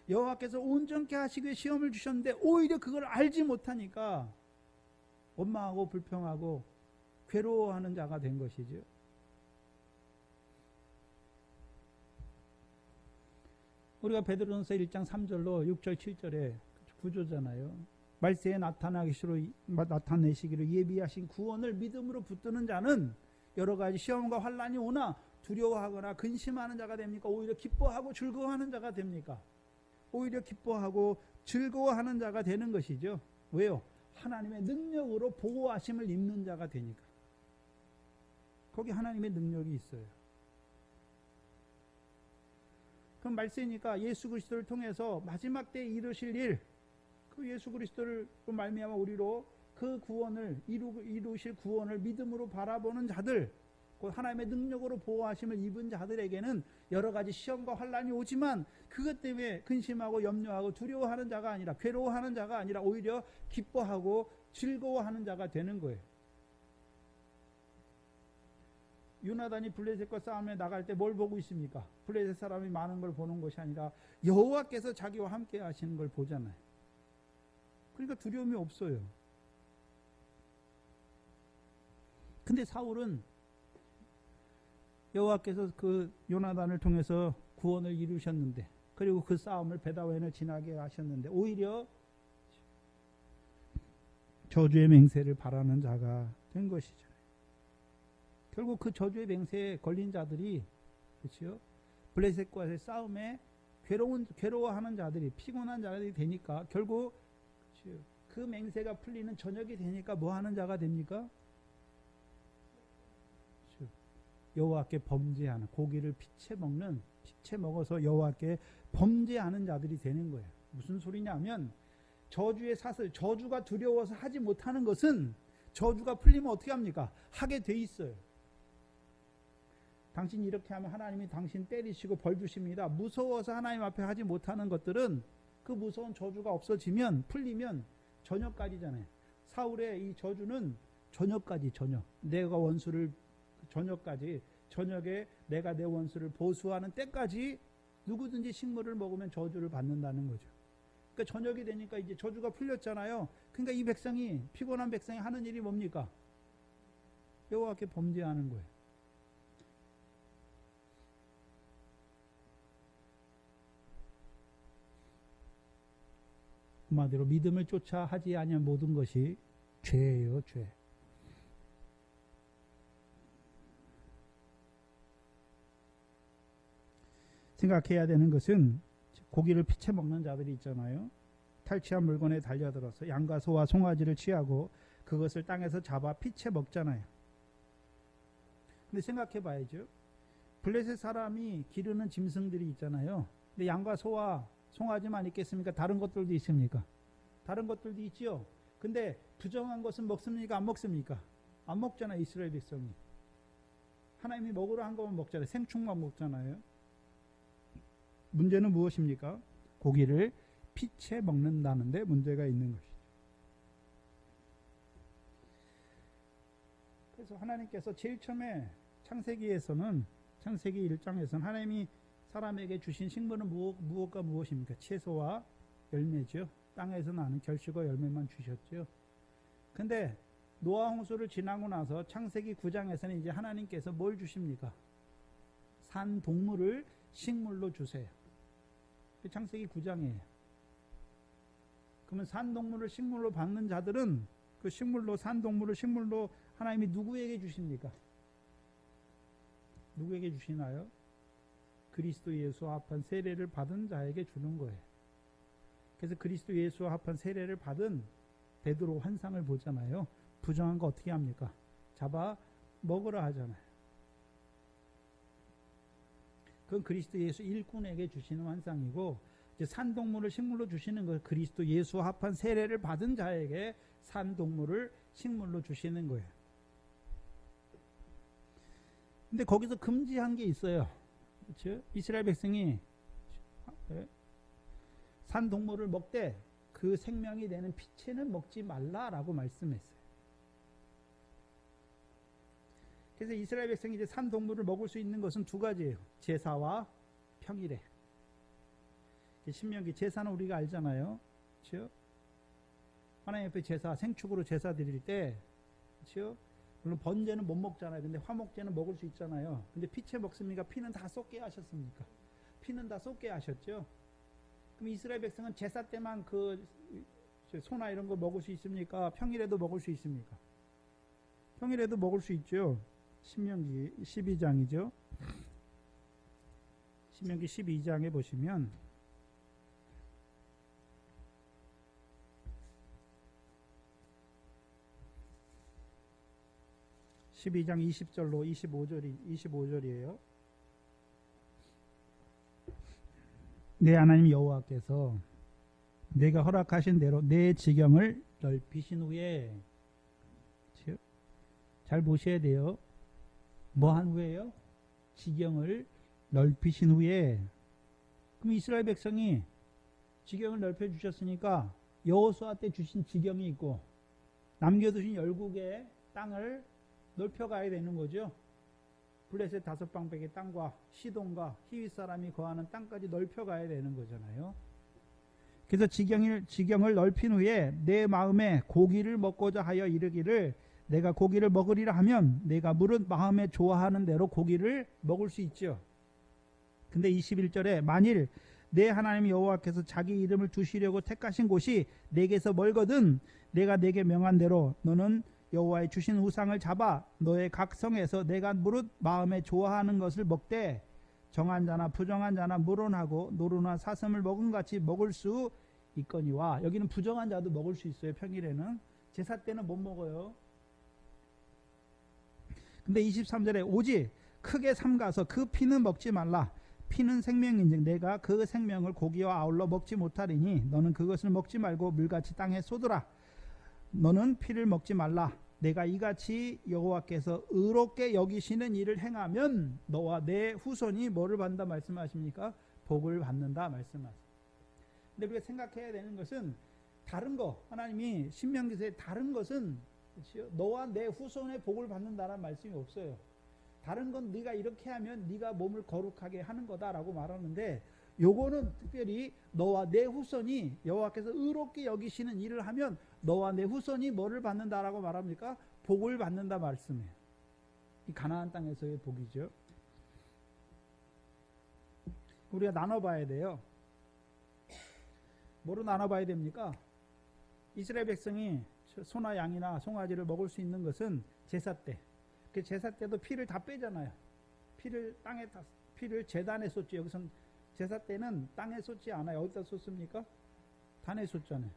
여호와께서 온전케 하시기 위해 시험을 주셨는데 오히려 그걸 알지 못하니까 원망하고 불평하고 괴로워하는 자가 된 것이죠. 우리가 베드로전서 1장 3절로 6절 7절에 구조잖아요. 말세에 나타내시기로 예비하신 구원을 믿음으로 붙드는 자는 여러 가지 시험과 환난이 오나 두려워하거나 근심하는 자가 됩니까? 오히려 기뻐하고 즐거워하는 자가 됩니까? 오히려 기뻐하고 즐거워하는 자가 되는 것이죠. 왜요? 하나님의 능력으로 보호하심을 입는 자가 되니까. 거기 하나님의 능력이 있어요. 그럼 말세니까 예수 그리스도를 통해서 마지막 때에 이루실 일, 그 예수 그리스도를 말미암아 우리로 그 구원을 이루실 구원을 믿음으로 바라보는 자들, 그 하나님의 능력으로 보호하심을 입은 자들에게는 여러 가지 시험과 환난이 오지만 그것 때문에 근심하고 염려하고 두려워하는 자가 아니라, 괴로워하는 자가 아니라 오히려 기뻐하고 즐거워하는 자가 되는 거예요. 요나단이 블레셋과 싸움에 나갈 때 뭘 보고 있습니까? 블레셋 사람이 많은 걸 보는 것이 아니라 여호와께서 자기와 함께 하시는 걸 보잖아요. 그러니까 두려움이 없어요. 근데 사울은 여호와께서 그 요나단을 통해서 구원을 이루셨는데, 그리고 그 싸움을 베다웬을 지나게 하셨는데 오히려 저주의 맹세를 바라는 자가 된 것이죠. 결국 그 저주의 맹세에 걸린 자들이, 그렇죠? 블레셋과의 싸움에 괴로워하는 자들이, 피곤한 자들이 되니까 결국, 그렇죠? 그 맹세가 풀리는 저녁이 되니까 뭐 하는 자가 됩니까? 그렇죠? 여호와께 범죄하는, 고기를 피채 먹어서 여호와께 범죄하는 자들이 되는 거예요. 무슨 소리냐면 저주의 사슬, 저주가 두려워서 하지 못하는 것은 저주가 풀리면 어떻게 합니까? 하게 돼 있어요. 당신 이렇게 하면 하나님이 당신 때리시고 벌 주십니다. 무서워서 하나님 앞에 하지 못하는 것들은 그 무서운 저주가 없어지면, 풀리면 저녁까지잖아요. 사울의 이 저주는 저녁까지, 내가 원수를 저녁까지, 저녁에 내가 내 원수를 보수하는 때까지 누구든지 식물을 먹으면 저주를 받는다는 거죠. 그러니까 저녁이 되니까 이제 저주가 풀렸잖아요. 그러니까 이 백성이, 피곤한 백성이 하는 일이 뭡니까? 여호와께 범죄하는 거예요. 한마디로 믿음을 쫓아 하지 아니한 모든 것이 죄예요, 죄. 생각해야 되는 것은 고기를 피채 먹는 자들이 있잖아요. 탈취한 물건에 달려들어서 양과 소와 송아지를 취하고 그것을 땅에서 잡아 피채 먹잖아요. 근데 생각해 봐야죠. 블레셋 사람이 기르는 짐승들이 있잖아요. 근데 양과 소와 송아지만 있겠습니까? 다른 것들도 있습니까? 다른 것들도 있지요. 근데 부정한 것은 먹습니까? 안 먹습니까? 안 먹잖아요. 이스라엘 백성이. 하나님이 먹으라 한 것만 먹잖아요. 생충만 먹잖아요. 문제는 무엇입니까? 고기를 피채 먹는다는데 문제가 있는 것이죠. 그래서 하나님께서 제일 처음에 창세기에서는, 창세기 1장에서는 하나님이 사람에게 주신 식물은 무엇과 무엇입니까? 채소와 열매죠. 땅에서 나는 결실과 열매만 주셨죠. 근데 노아 홍수를 지나고 나서 창세기 9장에서는 이제 하나님께서 뭘 주십니까? 산 동물을 식물로 주세요. 창세기 9장이에요. 그러면 산 동물을 식물로 받는 자들은 그 식물로, 산 동물을 식물로 하나님이 누구에게 주십니까? 누구에게 주시나요? 그리스도 예수와 합한 세례를 받은 자에게 주는 거예요. 그래서 그리스도 예수와 합한 세례를 받은 베드로 환상을 보잖아요. 부정한 거 어떻게 합니까? 잡아 먹으라 하잖아요. 그건 그리스도 예수 일꾼에게 주시는 환상이고, 이제 산동물을 식물로 주시는 건 그리스도 예수와 합한 세례를 받은 자에게 산동물을 식물로 주시는 거예요. 근데 거기서 금지한 게 있어요. 그렇죠? 이스라엘 백성이 산 동물을 먹되 그 생명이 되는 피채는 먹지 말라라고 말씀했어요. 그래서 이스라엘 백성이 이제 산 동물을 먹을 수 있는 것은 두 가지예요. 제사와 평일에. 신명기 제사는 우리가 알잖아요. 그렇죠? 하나님 앞에 제사, 생축으로 제사 드릴 때, 그렇죠? 물론 번제는 못 먹잖아요. 근데 화목제는 먹을 수 있잖아요. 근데 피채 먹습니까? 피는 다 쏟게 하셨습니까? 피는 다 쏟게 하셨죠. 그럼 이스라엘 백성은 제사 때만 그 소나 이런 거 먹을 수 있습니까? 평일에도 먹을 수 있습니까? 평일에도 먹을 수 있죠. 신명기 12장이죠. 신명기 12장에 보시면 (12장) 20절로 25절이에요. 내 하나님 여호와께서 내가 허락하신 대로 내 지경을 넓히신 후에, 잘 보셔야 돼요. 뭐 한 후에요? 지경을 넓히신 후에. 그럼 이스라엘 백성이 지경을 넓혀 주셨으니까 여호수아 때 주신 지경이 있고 남겨두신 열국의 땅을 넓혀가야 되는 거죠. 블레셋 5방백의 땅과 시돈과 히윗 사람이 거하는 땅까지 넓혀가야 되는 거잖아요. 그래서 지경을 넓힌 후에 내 마음에 고기를 먹고자 하여 이르기를 내가 고기를 먹으리라 하면 내가 무릇 마음에 좋아하는 대로 고기를 먹을 수 있죠. 근데 21절에 만일 내 하나님 여호와께서 자기 이름을 두시려고 택하신 곳이 내게서 멀거든 내가 내게 명한 대로 너는 여호와의 주신 우상을 잡아 너의 각 성에서 내가 무릇 마음에 좋아하는 것을 먹되 정한 자나 부정한 자나 물론하고 노루나 사슴을 먹은 같이 먹을 수 있거니와. 여기는 부정한 자도 먹을 수 있어요. 평일에는. 제사 때는 못 먹어요. 근데 23절에 오직 크게 삼가서 그 피는 먹지 말라. 피는 생명인즉 내가 그 생명을 고기와 아울러 먹지 못하리니 너는 그것을 먹지 말고 물같이 땅에 쏟으라. 너는 피를 먹지 말라. 내가 이같이 여호와께서 의롭게 여기시는 일을 행하면 너와 내 후손이 뭐를 받는다 말씀하십니까? 복을 받는다 말씀하십니다. 근데 우리가 생각해야 되는 것은 다른 거, 하나님이 신명기서에 다른 것은 그렇죠? 너와 내 후손의 복을 받는다라는 말씀이 없어요. 다른 건 네가 이렇게 하면 네가 몸을 거룩하게 하는 거다라고 말하는데, 요거는 특별히 너와 내 후손이 여호와께서 의롭게 여기시는 일을 하면 너와 내 후손이 뭐를 받는다라고 말합니까? 복을 받는다 말씀이에요. 이 가나안 땅에서의 복이죠. 우리가 나눠봐야 돼요. 뭐로 나눠봐야 됩니까? 이스라엘 백성이 소나 양이나 송아지를 먹을 수 있는 것은 제사 때. 그 제사 때도 피를 다 빼잖아요. 피를 제단에 쏟죠. 여기선 제사 때는 땅에 쏟지 않아요. 어디다 쏟습니까? 단에 쏟잖아요.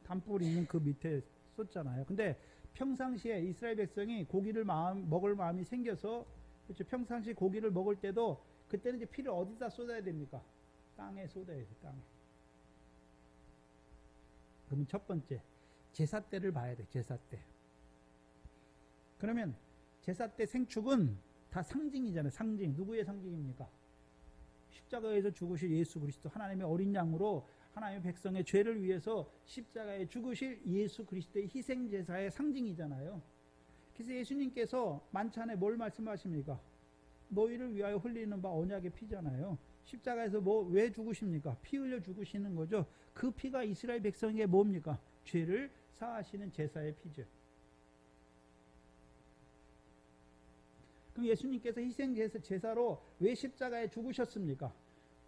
단불 있는 그 밑에 쏟잖아요. 근데 평상시에 이스라엘 백성이 고기를 먹을 마음이 생겨서, 그렇죠. 평상시 고기를 먹을 때도 그때는 이제 피를 어디다 쏟아야 됩니까? 땅에 쏟아야 돼요. 땅에. 그러면 첫 번째 제사 때를 봐야 돼. 제사 때. 그러면 제사 때 생축은 다 상징이잖아요. 상징. 누구의 상징입니까? 십자가에서 죽으실 예수 그리스도, 하나님의 어린 양으로 하나님의 백성의 죄를 위해서 십자가에 죽으실 예수 그리스도의 희생제사의 상징이잖아요. 그래서 예수님께서 만찬에 뭘 말씀하십니까? 너희를 위하여 흘리는 바 언약의 피잖아요. 십자가에서 왜 죽으십니까? 피 흘려 죽으시는 거죠. 그 피가 이스라엘 백성에게 뭡니까? 죄를 사하시는 제사의 피죠. 그럼 예수님께서 희생제사로 왜 십자가에 죽으셨습니까?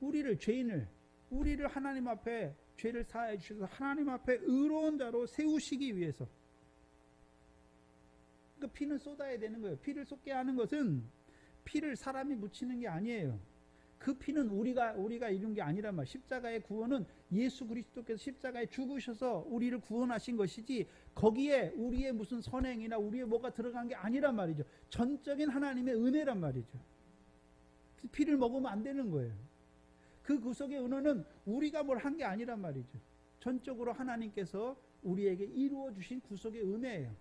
우리를 하나님 앞에 죄를 사해 주셔서 하나님 앞에 의로운 자로 세우시기 위해서. 그 피는 쏟아야 되는 거예요. 피를 쏟게 하는 것은 피를 사람이 묻히는 게 아니에요. 그 피는 우리가 이룬 게 아니란 말이에요. 십자가의 구원은 예수 그리스도께서 십자가에 죽으셔서 우리를 구원하신 것이지, 거기에 우리의 무슨 선행이나 우리의 뭐가 들어간 게 아니란 말이죠. 전적인 하나님의 은혜란 말이죠. 피를 먹으면 안 되는 거예요. 그 구속의 은혜는 우리가 뭘 한 게 아니란 말이죠. 전적으로 하나님께서 우리에게 이루어 주신 구속의 은혜예요.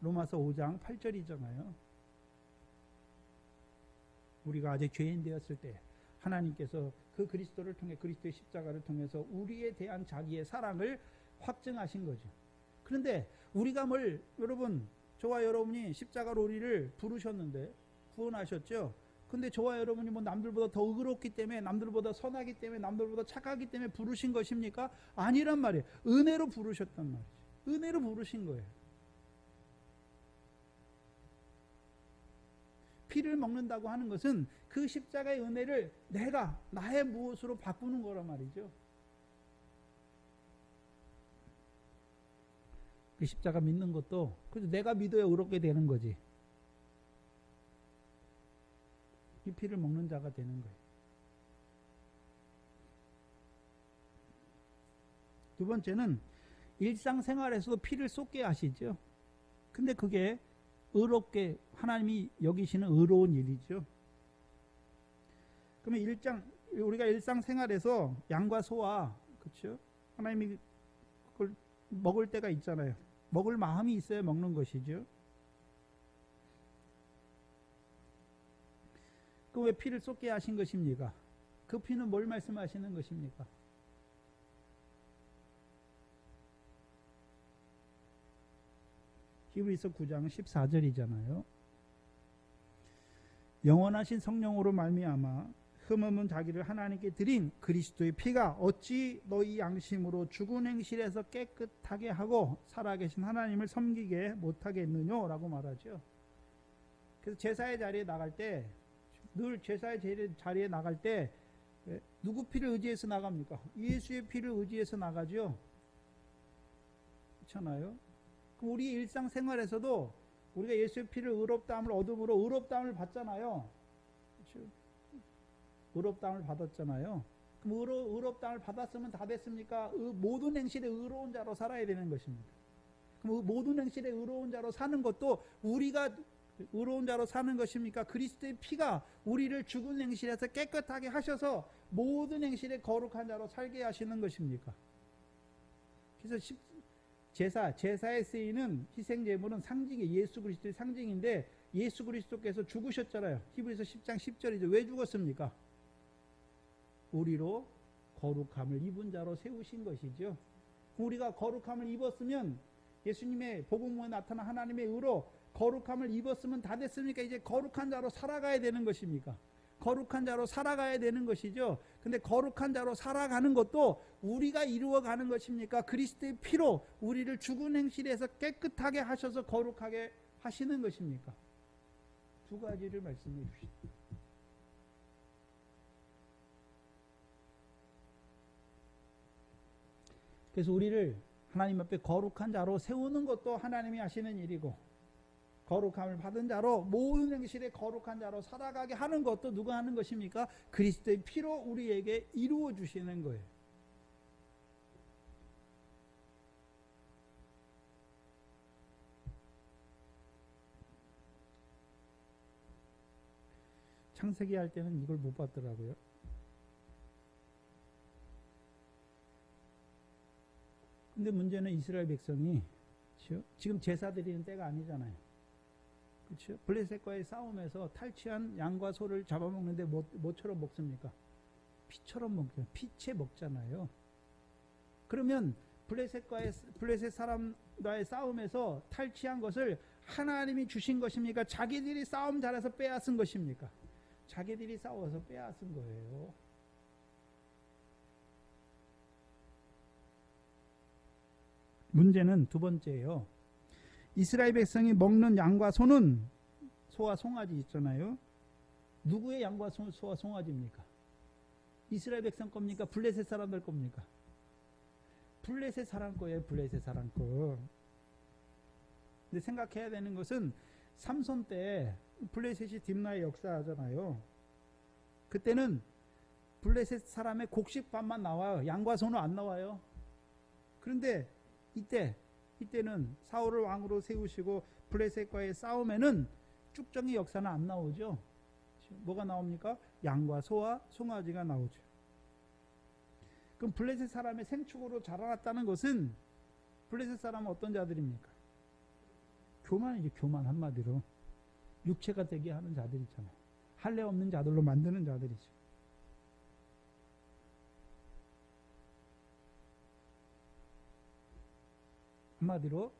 로마서 5장 8절이잖아요. 우리가 아직 죄인 되었을 때 하나님께서 그 그리스도를 통해, 그리스도의 십자가를 통해서 우리에 대한 자기의 사랑을 확증하신 거죠. 그런데 우리가 여러분, 저와 여러분이 십자가로 우리를 부르셨는데 구원하셨죠. 근데 저와 여러분이 남들보다 더 의롭기 때문에, 남들보다 선하기 때문에, 남들보다 착하기 때문에 부르신 것입니까? 아니란 말이에요. 은혜로 부르셨단 말이죠. 은혜로 부르신 거예요. 피를 먹는다고 하는 것은 그 십자가의 은혜를 내가 나의 무엇으로 바꾸는 거란 말이죠. 십자가 믿는 것도 그래서 내가 믿어야 의롭게 되는 거지. 이 피를 먹는 자가 되는 거예요. 두 번째는 일상생활에서도 피를 쏟게 하시죠. 근데 그게 의롭게 하나님이 여기시는 의로운 일이죠. 그러면 우리가 일상생활에서 양과 소와 그렇죠? 하나님이 그걸 먹을 때가 있잖아요. 먹을 마음이 있어야 먹는 것이죠. 그 왜 피를 쏟게 하신 것입니까? 그 피는 뭘 말씀하시는 것입니까? 히브리서 9장 14절이잖아요. 영원하신 성령으로 말미암아 흠없는 자기를 하나님께 드린 그리스도의 피가 어찌 너희 양심으로 죽은 행실에서 깨끗하게 하고 살아계신 하나님을 섬기게 못하겠느냐 라고 말하죠. 그래서 제사의 자리에 나갈 때 늘 제사의 자리에 나갈 때 누구 피를 의지해서 나갑니까? 예수의 피를 의지해서 나가죠. 그렇잖아요. 그럼 우리 일상생활에서도 우리가 예수의 피를 의롭다함을 얻음으로 의롭다함을 받잖아요. 그렇죠? 의롭다함을 받았잖아요. 그럼 의롭다함을 받았으면 다 됐습니까? 모든 행실에 의로운 자로 살아야 되는 것입니다. 그럼 모든 행실에 의로운 자로 사는 것도 우리가 의로운 자로 사는 것입니까? 그리스도의 피가 우리를 죽은 행실에서 깨끗하게 하셔서 모든 행실에 거룩한 자로 살게 하시는 것입니까? 그래서 제사에 쓰이는 희생제물은 상징이 예수 그리스도의 상징인데 예수 그리스도께서 죽으셨잖아요. 히브리서 10장 10절이죠. 왜 죽었습니까? 우리로 거룩함을 입은 자로 세우신 것이죠. 우리가 거룩함을 입었으면 예수님의 복음에 나타난 하나님의 의로 거룩함을 입었으면 다 됐습니까? 이제 거룩한 자로 살아가야 되는 것입니까? 거룩한 자로 살아가야 되는 것이죠. 근데 거룩한 자로 살아가는 것도 우리가 이루어가는 것입니까? 그리스도의 피로 우리를 죽은 행실에서 깨끗하게 하셔서 거룩하게 하시는 것입니까? 두 가지를 말씀해 주십시오. 그래서 우리를 하나님 앞에 거룩한 자로 세우는 것도 하나님이 하시는 일이고 거룩함을 받은 자로 모든 행실에 거룩한 자로 살아가게 하는 것도 누가 하는 것입니까? 그리스도의 피로 우리에게 이루어 주시는 거예요. 창세기 할 때는 이걸 못 봤더라고요. 근데 문제는 이스라엘 백성이 지금 제사 드리는 때가 아니잖아요. 그렇죠? 블레셋과의 싸움에서 탈취한 양과 소를 잡아먹는데 뭐처럼 먹습니까? 피처럼 먹죠. 피채 먹잖아요. 그러면 블레셋 사람과의 싸움에서 탈취한 것을 하나님이 주신 것입니까? 자기들이 싸움 잘해서 빼앗은 것입니까? 자기들이 싸워서 빼앗은 거예요. 문제는 두 번째예요. 이스라엘 백성이 먹는 양과 소는 소와 송아지 있잖아요. 누구의 양과 소와 송아지입니까? 이스라엘 백성 겁니까? 블레셋 사람들 겁니까? 블레셋 사람 거예요. 블레셋 사람 거. 근데 생각해야 되는 것은 삼손 때 블레셋이 딥나의 역사하잖아요. 그때는 블레셋 사람의 곡식밥만 나와요. 양과 소는 안 나와요. 그런데 이때는 사울을 왕으로 세우시고 블레셋과의 싸움에는 쭉정의 역사는 안 나오죠. 뭐가 나옵니까? 양과 소와 송아지가 나오죠. 그럼 블레셋 사람의 생축으로 자라났다는 것은 블레셋 사람은 어떤 자들입니까? 교만이죠. 교만 한마디로. 육체가 되게 하는 자들 있잖아요. 할례 없는 자들로 만드는 자들이죠. 한마디로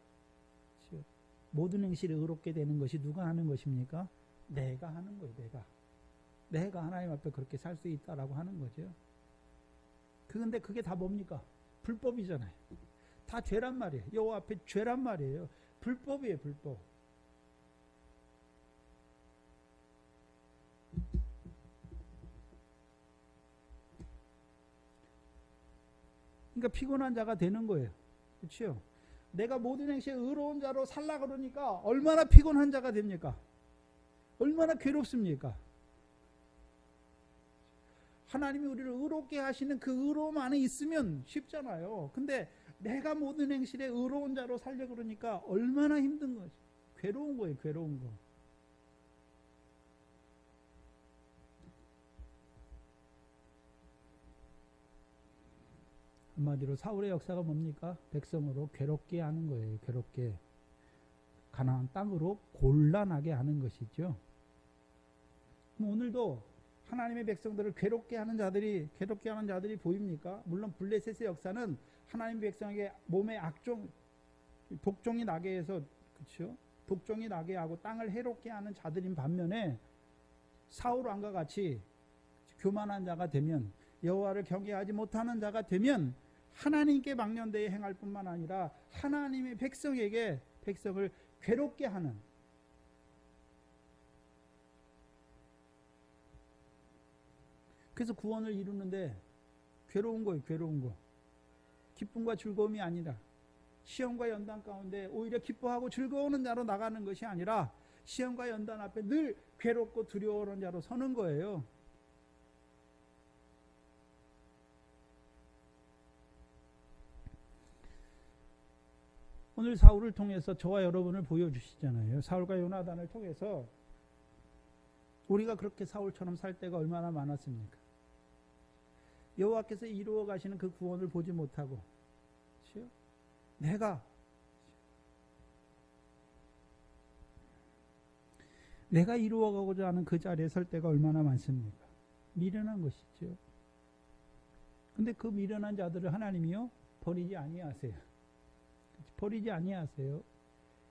모든 행실이 의롭게 되는 것이 누가 하는 것입니까? 내가 하는 거예요. 내가 하나님 앞에 그렇게 살 수 있다라고 하는 거죠. 그런데 그게 다 뭡니까? 불법이잖아요. 다 죄란 말이에요. 여호와 앞에 죄란 말이에요. 불법이에요. 불법. 그러니까 피곤한 자가 되는 거예요. 그렇죠? 내가 모든 행실에 의로운 자로 살라 그러니까 얼마나 피곤한 자가 됩니까? 얼마나 괴롭습니까? 하나님이 우리를 의롭게 하시는 그 의로움 안에 있으면 쉽잖아요. 근데 내가 모든 행실에 의로운 자로 살려 그러니까 얼마나 힘든 거지. 괴로운 거예요. 괴로운 거. 한마디로 사울의 역사가 뭡니까? 백성으로 괴롭게 하는 거예요. 괴롭게. 가나안 땅으로 곤란하게 하는 것이죠. 오늘도 하나님의 백성들을 괴롭게 하는 자들이 보입니까? 물론 블레셋의 역사는 하나님의 백성에게 몸에 독종이 나게 해서, 그렇죠? 독종이 나게 하고 땅을 해롭게 하는 자들인 반면에 사울 왕과 같이 교만한 자가 되면, 여호와를 경외하지 못하는 자가 되면 하나님께 망령되이 행할 뿐만 아니라 하나님의 백성을 괴롭게 하는, 그래서 구원을 이루는데 괴로운 거예요. 괴로운 거. 기쁨과 즐거움이 아니라, 시험과 연단 가운데 오히려 기뻐하고 즐거워하는 자로 나가는 것이 아니라 시험과 연단 앞에 늘 괴롭고 두려워하는 자로 서는 거예요. 오늘 사울을 통해서 저와 여러분을 보여주시잖아요. 사울과 요나단을 통해서 우리가 그렇게 사울처럼 살 때가 얼마나 많았습니까? 여호와께서 이루어 가시는 그 구원을 보지 못하고, 그렇죠? 내가 이루어가고자 하는 그 자리에 설 때가 얼마나 많습니까? 미련한 것이죠. 근데 그 미련한 자들을 하나님이요 버리지 아니하세요. 버리지 아니하세요.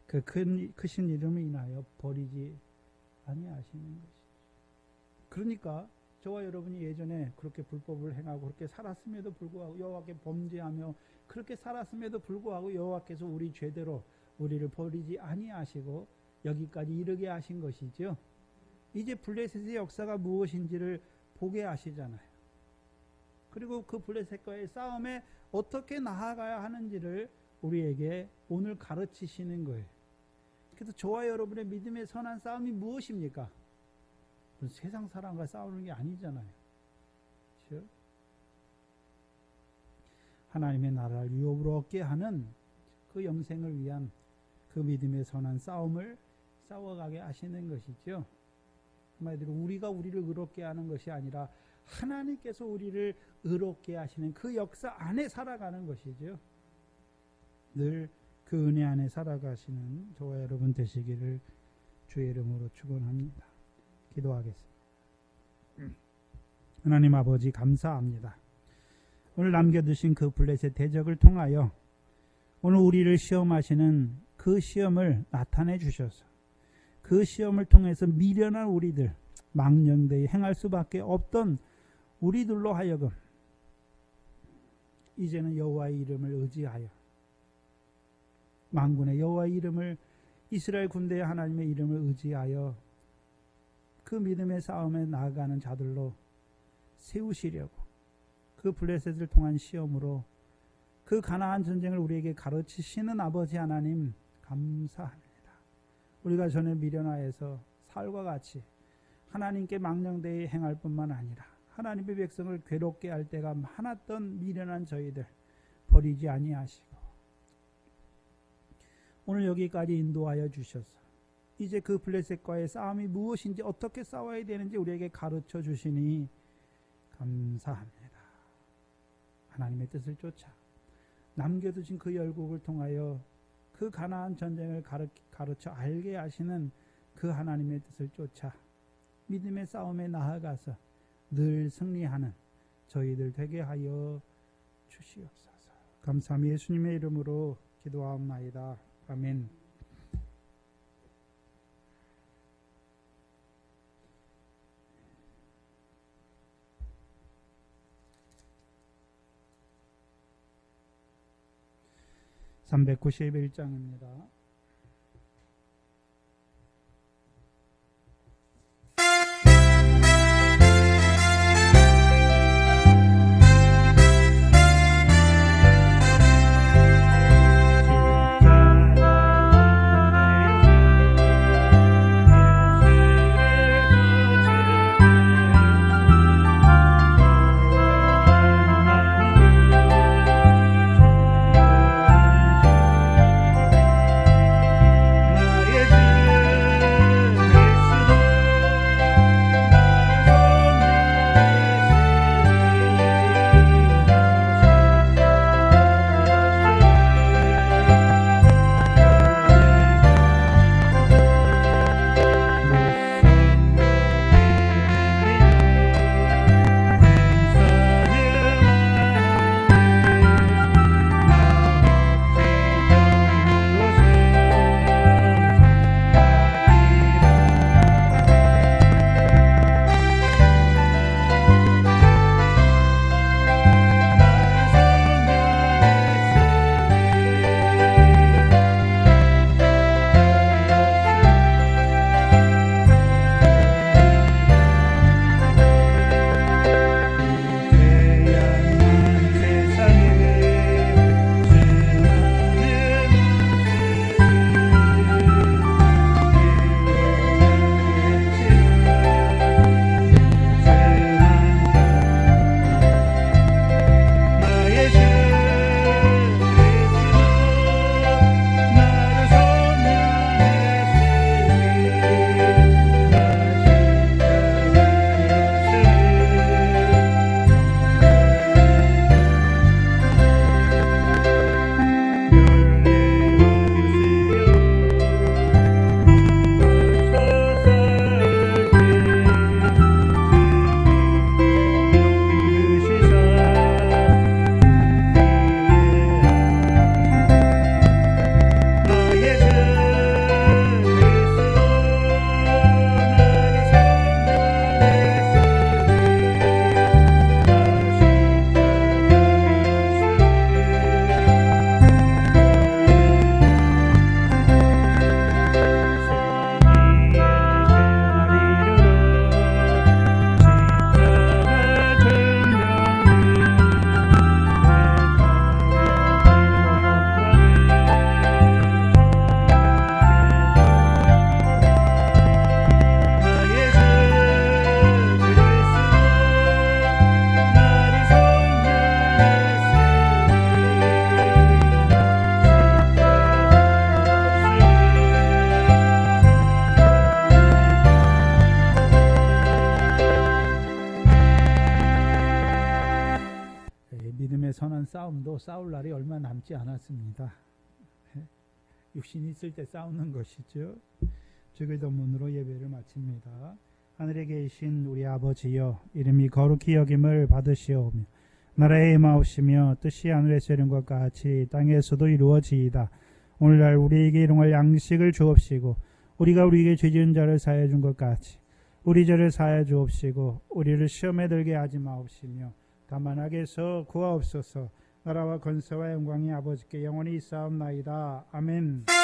그 크신 이름을 인하여 버리지 아니하시는 것이죠. 그러니까 저와 여러분이 예전에 그렇게 불법을 행하고 그렇게 살았음에도 불구하고, 여호와께 범죄하며 그렇게 살았음에도 불구하고 여호와께서 우리 죄대로 우리를 버리지 아니하시고 여기까지 이르게 하신 것이죠. 이제 블레셋의 역사가 무엇인지를 보게 하시잖아요. 그리고 그 블레셋과의 싸움에 어떻게 나아가야 하는지를 우리에게 오늘 가르치시는 거예요. 그래서 저와 여러분의 믿음의 선한 싸움이 무엇입니까? 세상 사람과 싸우는 게 아니잖아요. 그렇죠? 하나님의 나라를 유업으로 얻게 하는 그 영생을 위한 그 믿음의 선한 싸움을 싸워가게 하시는 것이죠. 한마디로 우리가 우리를 의롭게 하는 것이 아니라 하나님께서 우리를 의롭게 하시는 그 역사 안에 살아가는 것이죠. 늘 그 은혜 안에 살아가시는 저와 여러분 되시기를 주의 이름으로 축원합니다. 기도하겠습니다. 하나님 아버지 감사합니다. 오늘 남겨두신 그 블레셋 대적을 통하여 오늘 우리를 시험하시는 그 시험을 나타내 주셔서 그 시험을 통해서 미련한 우리들, 망령되이 행할 수밖에 없던 우리들로 하여금 이제는 여호와의 이름을 의지하여 만군의 여호와의 이름을, 이스라엘 군대의 하나님의 이름을 의지하여 그 믿음의 싸움에 나아가는 자들로 세우시려고 그 블레셋을 통한 시험으로 그 가나안 전쟁을 우리에게 가르치시는 아버지 하나님 감사합니다. 우리가 전에 미련하여서 사울과 같이 하나님께 망령되이 행할 뿐만 아니라 하나님의 백성을 괴롭게 할 때가 많았던 미련한 저희들 버리지 아니하시고 오늘 여기까지 인도하여 주셔서 이제 그 블레셋과의 싸움이 무엇인지 어떻게 싸워야 되는지 우리에게 가르쳐 주시니 감사합니다. 하나님의 뜻을 쫓아 남겨두신 그 열국을 통하여 그 가나안 전쟁을 가르쳐 알게 하시는 그 하나님의 뜻을 쫓아 믿음의 싸움에 나아가서 늘 승리하는 저희들 되게 하여 주시옵소서. 감사함이 예수님의 이름으로 기도하옵나이다. 아멘. (391장입니다) 왕도 싸울 날이 얼마 남지 않았습니다. 육신이 있을 때 싸우는 것이죠. 주의 도문으로 예배를 마칩니다. 하늘에 계신 우리 아버지여, 이름이 거룩히 여김을 받으시오며 나라에 임하옵시며 뜻이 하늘에서 이룬 것 같이 땅에서도 이루어지이다. 오늘날 우리에게 일용할 양식을 주옵시고 우리가 우리에게 죄 지은 자를 사하여 준 것 같이 우리 죄를 사하여 주옵시고 우리를 시험에 들게 하지 마옵시며 다만 악에서 구하옵소서. 나라와 권세와 영광이 아버지께 영원히 있사옵나이다. 아멘.